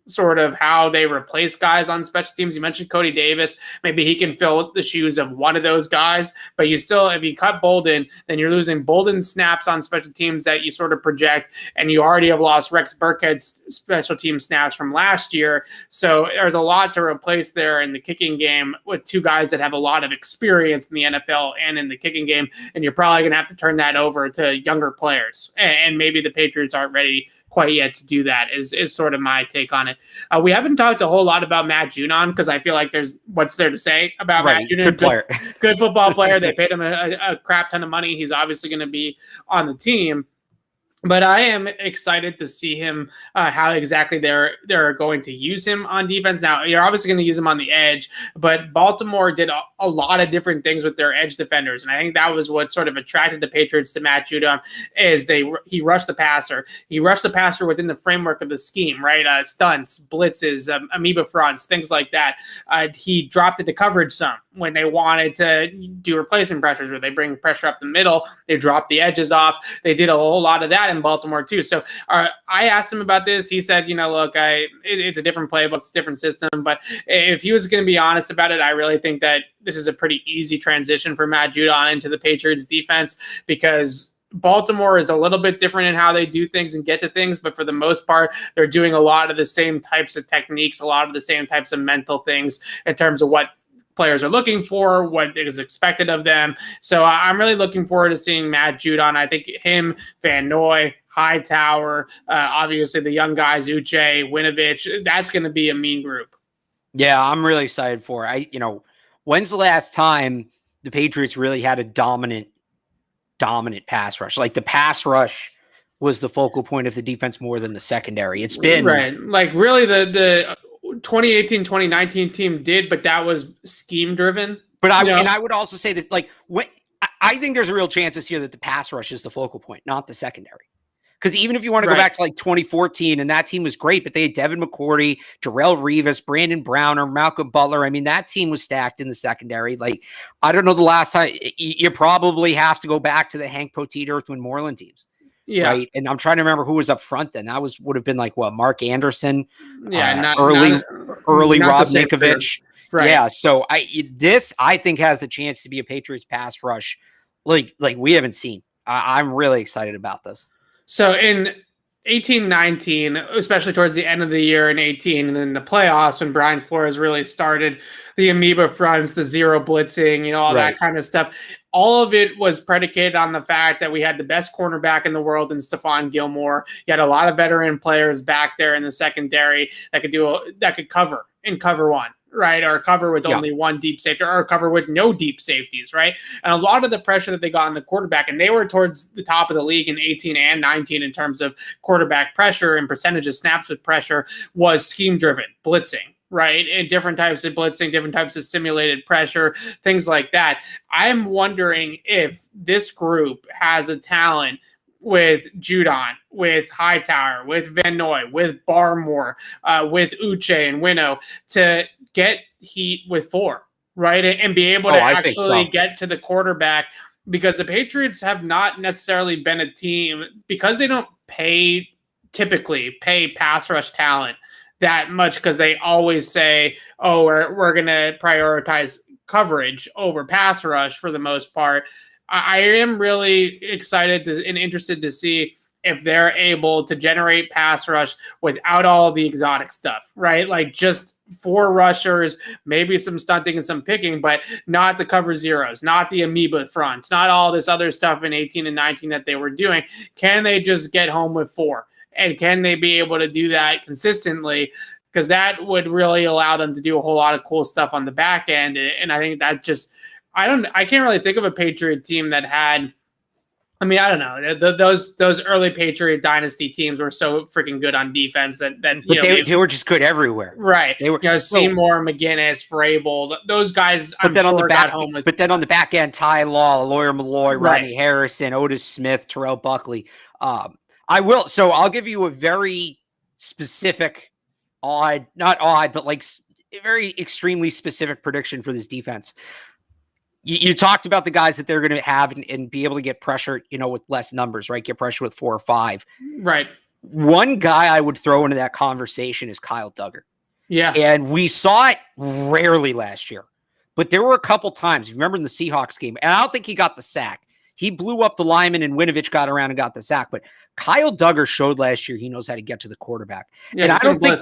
sort of how they replace guys on special teams. You mentioned Cody Davis. Maybe he can fill the shoes of one of those guys, but you still, if you cut Bolden, then you're losing Bolden snaps on special teams that you sort of project, and you already have lost Rex Burkhead's special team snaps from last year. So there's a lot to replace there in the kicking game with two guys that have a lot of experience in the NFL and in the kicking game, and you're probably going to have to turn that over to younger players, and maybe the Patriots aren't ready quite yet to do that is sort of my take on it. We haven't talked a whole lot about Matt Judon because I feel like there's what's there to say about Matt Judon. Good player. Good football player. They paid him a crap ton of money. He's obviously going to be on the team. But I am excited to see him, how exactly they're going to use him on defense. Now, you're obviously going to use him on the edge, but Baltimore did a lot of different things with their edge defenders, and I think that was what sort of attracted the Patriots to Matt Judon. Is he rushed the passer. He rushed the passer within the framework of the scheme, right? Stunts, blitzes, amoeba fronts, things like that. He dropped into coverage some when they wanted to do replacement pressures, where they bring pressure up the middle, they drop the edges off. They did a whole lot of that in Baltimore too. So I asked him about this. He said, look, it's a different playbook, it's a different system. But if he was going to be honest about it, I really think that this is a pretty easy transition for Matt Judon into the Patriots defense, because Baltimore is a little bit different in how they do things and get to things, but for the most part, they're doing a lot of the same types of techniques, a lot of the same types of mental things in terms of what players are looking for, what is expected of them. So I'm really looking forward to seeing Matt Judon. I think him, Van Noy, Hightower, obviously the young guys, Uche, Winovich, that's going to be a mean group. Yeah, I'm really excited for it. When's the last time the Patriots really had a dominant pass rush? Like, the pass rush was the focal point of the defense more than the secondary. It's been right. Like, really the 2018-2019 team did, but that was scheme driven. But I would also say that, like, I think there's a real chance this year that the pass rush is the focal point, not the secondary. Because even if you want to go back to like 2014, and that team was great, but they had Devin McCourty, Darrelle Revis, Brandon Browner, Malcolm Butler. I mean, that team was stacked in the secondary. Like, I don't know the last time. You probably have to go back to the Hank Poteet, Earthwind Moreland teams. Yeah. Right. And I'm trying to remember who was up front then. That would have been like Mark Anderson. Yeah. Early Rob Ninkovich. Right. Yeah. So I think has the chance to be a Patriots pass rush like we haven't seen. I'm really excited about this. So in 18-19, especially towards the end of the year in 18, and then the playoffs when Brian Flores really started, the amoeba fronts, the zero blitzing, all that kind of stuff. All of it was predicated on the fact that we had the best cornerback in the world in Stephon Gilmore. You had a lot of veteran players back there in the secondary that could cover in cover one. Right, or cover with only one deep safety, or cover with no deep safeties, right? And a lot of the pressure that they got on the quarterback, and they were towards the top of the league in 18 and 19 in terms of quarterback pressure and percentage of snaps with pressure, was scheme-driven, blitzing, right? And different types of blitzing, different types of simulated pressure, things like that. I'm wondering if this group has the talent with Judon, with Hightower, with Van Noy, with Barmore, with Uche and Wino to get heat with four, right? And be able to actually get to the quarterback, because the Patriots have not necessarily been a team, because they don't typically pay pass rush talent that much, because they always say, oh, we're going to prioritize coverage over pass rush for the most part. I am really excited and interested to see if they're able to generate pass rush without all the exotic stuff, right? Like, just four rushers, maybe some stunting and some picking, but not the cover zeros, not the amoeba fronts, not all this other stuff in 18 and 19 that they were doing. Can they just get home with four? And can they be able to do that consistently? Because that would really allow them to do a whole lot of cool stuff on the back end. And I think that just, I can't really think of a Patriot team that had, I don't know. Those early Patriot dynasty teams were so freaking good on defense that they were just good everywhere. Right. They were Seymour, McGinnis, Vrabel, those guys. But then on the back end, Ty Law, Lawyer Malloy, Rodney Harrison, Otis Smith, Terrell Buckley. I'll give you a very specific, not odd, but like a very extremely specific prediction for this defense. You talked about the guys that they're going to have and be able to get pressure, with less numbers, right? Get pressure with 4 or 5. Right. One guy I would throw into that conversation is Kyle Duggar. Yeah. And we saw it rarely last year, but there were a couple times, you remember in the Seahawks game, and I don't think he got the sack. He blew up the lineman and Winovich got around and got the sack, but Kyle Duggar showed last year he knows how to get to the quarterback. Yeah, and I don't think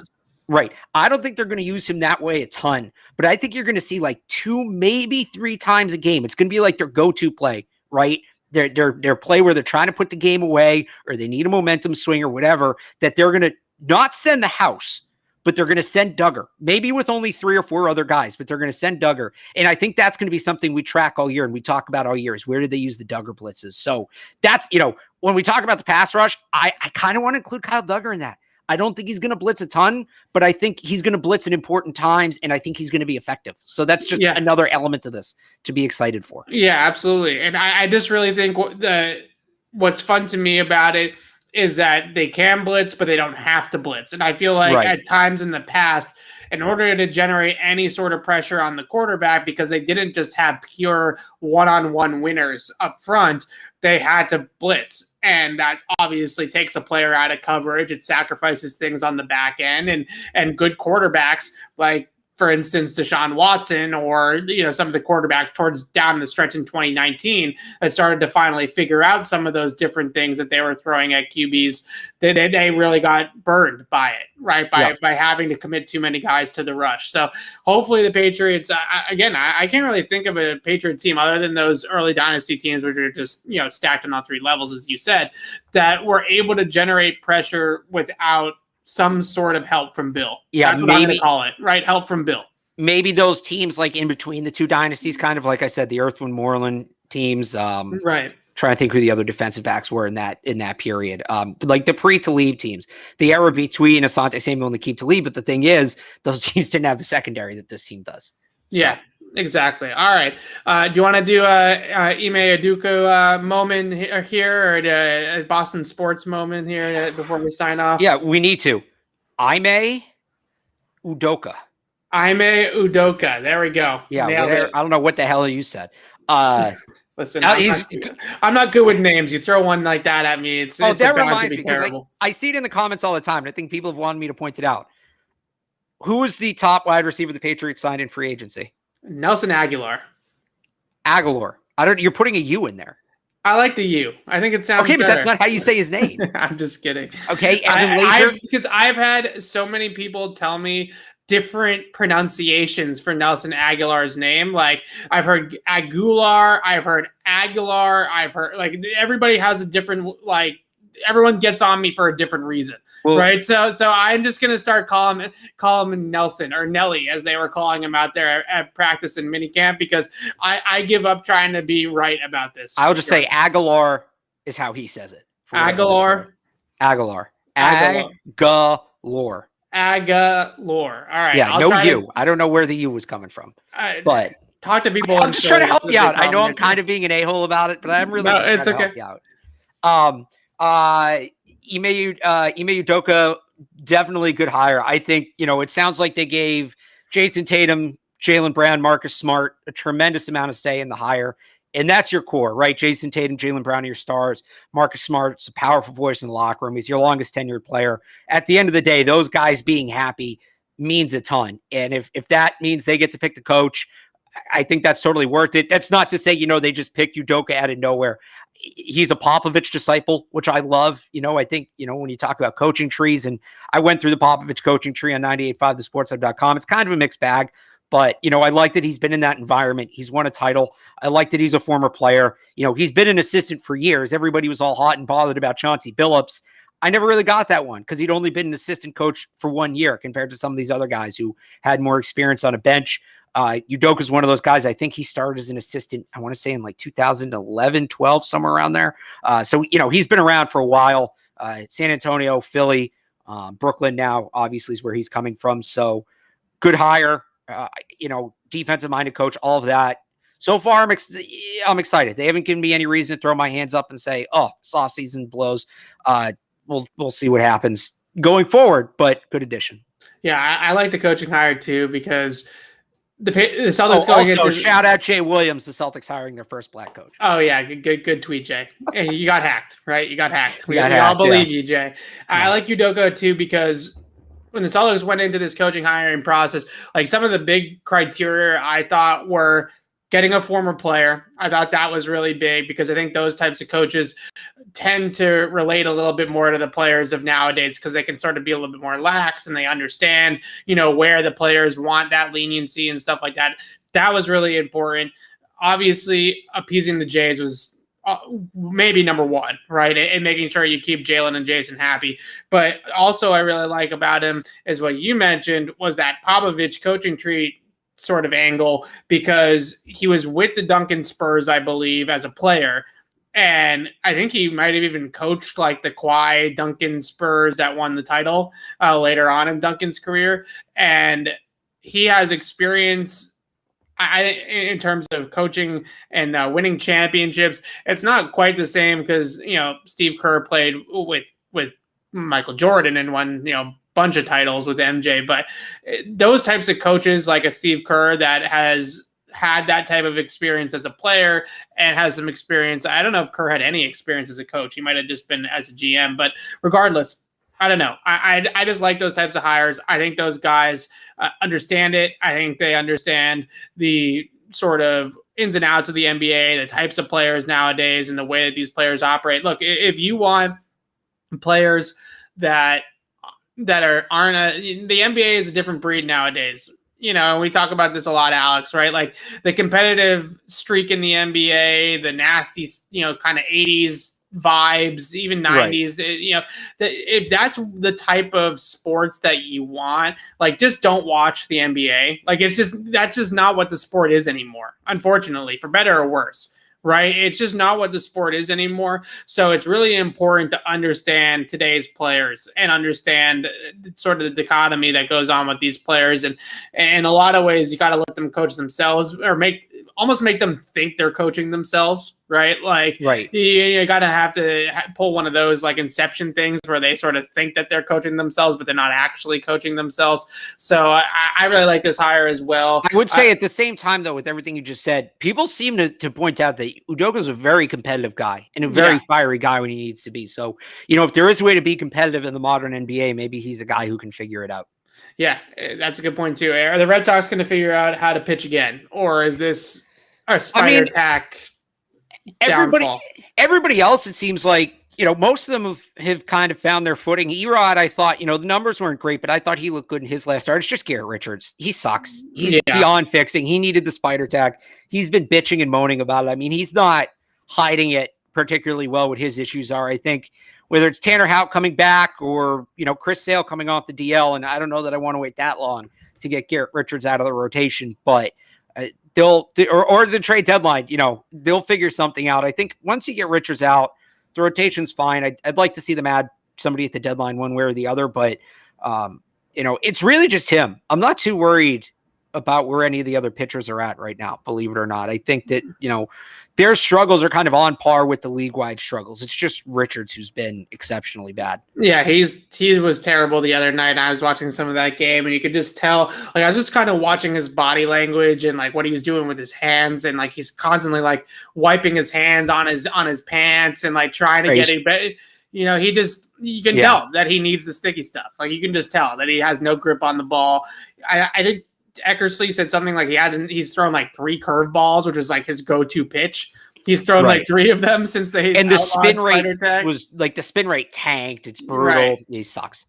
I don't think they're going to use him that way a ton, but I think you're going to see like 2, maybe 3 times a game. It's going to be like their go-to play, right? Their play where they're trying to put the game away or they need a momentum swing or whatever, that they're going to not send the house, but they're going to send Duggar, maybe with only 3 or 4 other guys, but they're going to send Duggar. And I think that's going to be something we track all year and we talk about all year is where did they use the Duggar blitzes? So that's, when we talk about the pass rush, I kind of want to include Kyle Duggar in that. I don't think he's going to blitz a ton, but I think he's going to blitz at important times, and I think he's going to be effective. So that's just another element to this to be excited for. Yeah, absolutely. And I just really think what's fun to me about it is that they can blitz, but they don't have to blitz. And I feel like at times in the past, in order to generate any sort of pressure on the quarterback, because they didn't just have pure one-on-one winners up front, they had to blitz. And that obviously takes a player out of coverage. It sacrifices things on the back end, and good quarterbacks like, for instance, Deshaun Watson or, some of the quarterbacks towards down the stretch in 2019 that started to finally figure out some of those different things that they were throwing at QBs. They really got burned by it, right? By having to commit too many guys to the rush. So hopefully the Patriots, I can't really think of a Patriot team other than those early dynasty teams, which are just, stacked on all 3 levels, as you said, that were able to generate pressure without some sort of help from Bill. Yeah, that's what I'm going to call it, right? Help from Bill. Maybe those teams like in between the 2 dynasties, kind of like I said, the Earthwind Moreland teams. Right. Trying to think who the other defensive backs were in that period. Like the pre-Talib teams, the era between Asante Samuel and Aqib Talib. But the thing is, those teams didn't have the secondary that this team does. So. Yeah. Exactly. All right. Do you want to do a Ime Udoka moment here, or a Boston sports moment here before we sign off? Yeah, we need to. Ime Udoka. Ime Udoka. There we go. Yeah. I don't know what the hell you said. Listen, I'm not good with names. You throw one like that at me, it's that reminds me, terrible. I see it in the comments all the time, and I think people have wanted me to point it out. Who is the top wide receiver the Patriots signed in free agency? Nelson Aguilar. You're putting a U in there. I like the U. I think it sounds okay, but better. That's not how you say his name. I'm just kidding. Okay, Evan Lazar. Because I've had so many people tell me different pronunciations for Nelson Aguilar's name. Like, I've heard Aguilar, I've heard Aguilar, I've heard, like, everybody has a different, like, everyone gets on me for a different reason. Well, right. So I'm just going to start calling him Nelson, or Nelly, as they were calling him out there at practice and minicamp, because I give up trying to be right about this. I'll just say Aguilar is how he says it. Aguilar. Aguilar. All right. Yeah, no U. I don't know where the U was coming from. But talk to people. I'm just trying to help you out. I know I'm kind of being an a-hole about it, but I'm really trying to help you out. Ime Udoka, definitely good hire. I think, it sounds like they gave Jason Tatum, Jaylen Brown, Marcus Smart a tremendous amount of say in the hire. And that's your core, right? Jason Tatum, Jaylen Brown are your stars. Marcus Smart's a powerful voice in the locker room. He's your longest tenured player. At the end of the day, those guys being happy means a ton. And if that means they get to pick the coach, I think that's totally worth it. That's not to say, they just picked Udoka out of nowhere. He's a Popovich disciple, which I love. I think, when you talk about coaching trees, and I went through the Popovich coaching tree on 98.5thesportshub.com. It's kind of a mixed bag, but, I like that he's been in that environment. He's won a title. I like that he's a former player. He's been an assistant for years. Everybody was all hot and bothered about Chauncey Billups. I never really got that one because he'd only been an assistant coach for 1 year compared to some of these other guys who had more experience on a bench. Udoka is one of those guys. I think he started as an assistant, I want to say in like 2011, 12, somewhere around there. So, he's been around for a while. San Antonio, Philly, Brooklyn now obviously is where he's coming from. So good hire, defensive minded coach, all of that. So far, I'm excited. They haven't given me any reason to throw my hands up and say, oh, this offseason blows. We'll see what happens going forward, but good addition. Yeah, I like the coaching hire too, because The Celtics going also, into shout out Jay Williams, the Celtics hiring their first black coach. Oh yeah, good tweet, Jay. And you got hacked, right? You got hacked. We got all hacked, believe yeah. you, Jay. I like Udoka too because when the Celtics went into this coaching hiring process, like some of the big criteria I thought were getting a former player. I thought that was really big because I think those types of coaches tend to relate a little bit more to the players of nowadays because they can sort of be a little bit more lax and they understand, where the players want that leniency and stuff like that. That was really important. Obviously, appeasing the Jays was maybe number one, right? And making sure you keep Jalen and Jason happy. But also I really like about him is what you mentioned was that Popovich coaching tree sort of angle because he was with the Duncan Spurs, I believe, as a player. And I think he might have even coached like the Kawhi Duncan Spurs that won the title later on in Duncan's career. And he has experience in terms of coaching and winning championships. It's not quite the same because, Steve Kerr played with Michael Jordan and won, bunch of titles with MJ, but those types of coaches like a Steve Kerr that has had that type of experience as a player and has some experience. I don't know if Kerr had any experience as a coach. He might have just been as a GM, but regardless, I don't know. I just like those types of hires. I think those guys understand it. I think they understand the sort of ins and outs of the NBA, the types of players nowadays and the way that these players operate. Look, if you want players that aren't the NBA is a different breed nowadays. We talk about this a lot, Alex, right? Like the competitive streak in the NBA, the nasty, kind of 80s vibes, even 90s, right. If that's the type of sports that you want, like just don't watch the NBA. Like that's just not what the sport is anymore, unfortunately, for better or worse. Right? It's just not what the sport is anymore. So it's really important to understand today's players and understand sort of the dichotomy that goes on with these players. And in a lot of ways, you got to let them coach themselves or almost make them think they're coaching themselves. Right? Like, right. You got to have to pull one of those like inception things where they sort of think that they're coaching themselves, but they're not actually coaching themselves. So I really like this hire as well. I would say at the same time, though, with everything you just said, people seem to point out that Udoka's a very competitive guy and a very fiery guy when he needs to be. So, if there is a way to be competitive in the modern NBA, maybe he's a guy who can figure it out. Yeah, that's a good point, too. Are the Red Sox going to figure out how to pitch again? Or is this a spider attack? Everybody else, it seems like, most of them have kind of found their footing. Erod, I thought, the numbers weren't great, but I thought he looked good in his last start. It's just Garrett Richards. He sucks. He's beyond fixing. He needed the spider tack. He's been bitching and moaning about it. I mean, he's not hiding it particularly well what his issues are. I think whether it's Tanner Houck coming back or, Chris Sale coming off the DL, and I don't know that I want to wait that long to get Garrett Richards out of the rotation, but they'll the trade deadline, they'll figure something out. I think once you get Richards out, the rotation's fine. I'd like to see them add somebody at the deadline one way or the other, but it's really just him. I'm not too worried about where any of the other pitchers are at right now, believe it or not. I think that, their struggles are kind of on par with the league-wide struggles. It's just Richards who's been exceptionally bad. Yeah, he was terrible the other night. I was watching some of that game, and you could just tell, like, I was just kind of watching his body language and, like, what he was doing with his hands, and, like, he's constantly, like, wiping his hands on his pants and, like, trying to get it better. You can tell that he needs the sticky stuff. Like, you can just tell that he has no grip on the ball. I think Eckersley said something like he's thrown like 3 curveballs, which is like his go-to pitch. He's thrown like 3 of them since they and the spin rate tanked. It's brutal. Right. He sucks.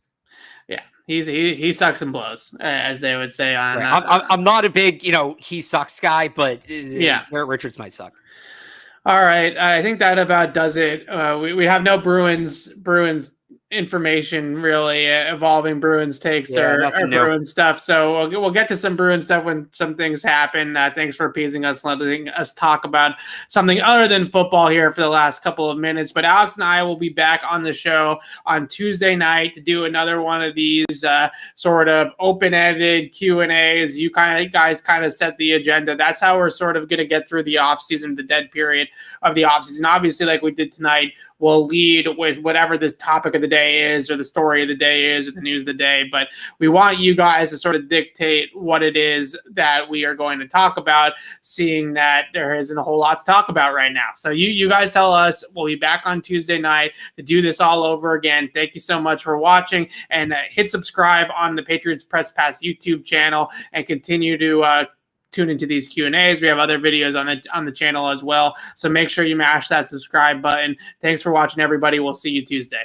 Yeah, he sucks and blows, as they would say. On I'm not a big he sucks guy, but Garrett Richards might suck. All right, I think that about does it. We have no Bruins information really evolving Bruins takes or Bruins stuff. So we'll get to some Bruins stuff when some things happen. Thanks for appeasing us, letting us talk about something other than football here for the last couple of minutes. But Alex and I will be back on the show on Tuesday night to do another one of these sort of open-ended Q&As. You guys kind of set the agenda. That's how we're sort of going to get through the offseason, the dead period of the offseason. Obviously, like we did tonight, will lead with whatever the topic of the day is or the story of the day is or the news of the day. But we want you guys to sort of dictate what it is that we are going to talk about, seeing that there isn't a whole lot to talk about right now. So you guys tell us. We'll be back on Tuesday night to do this all over again. Thank you so much for watching, and hit subscribe on the Patriots Press Pass YouTube channel and continue to tune into these Q&As. We have other videos on the channel as well. So make sure you mash that subscribe button. Thanks for watching, everybody. We'll see you Tuesday.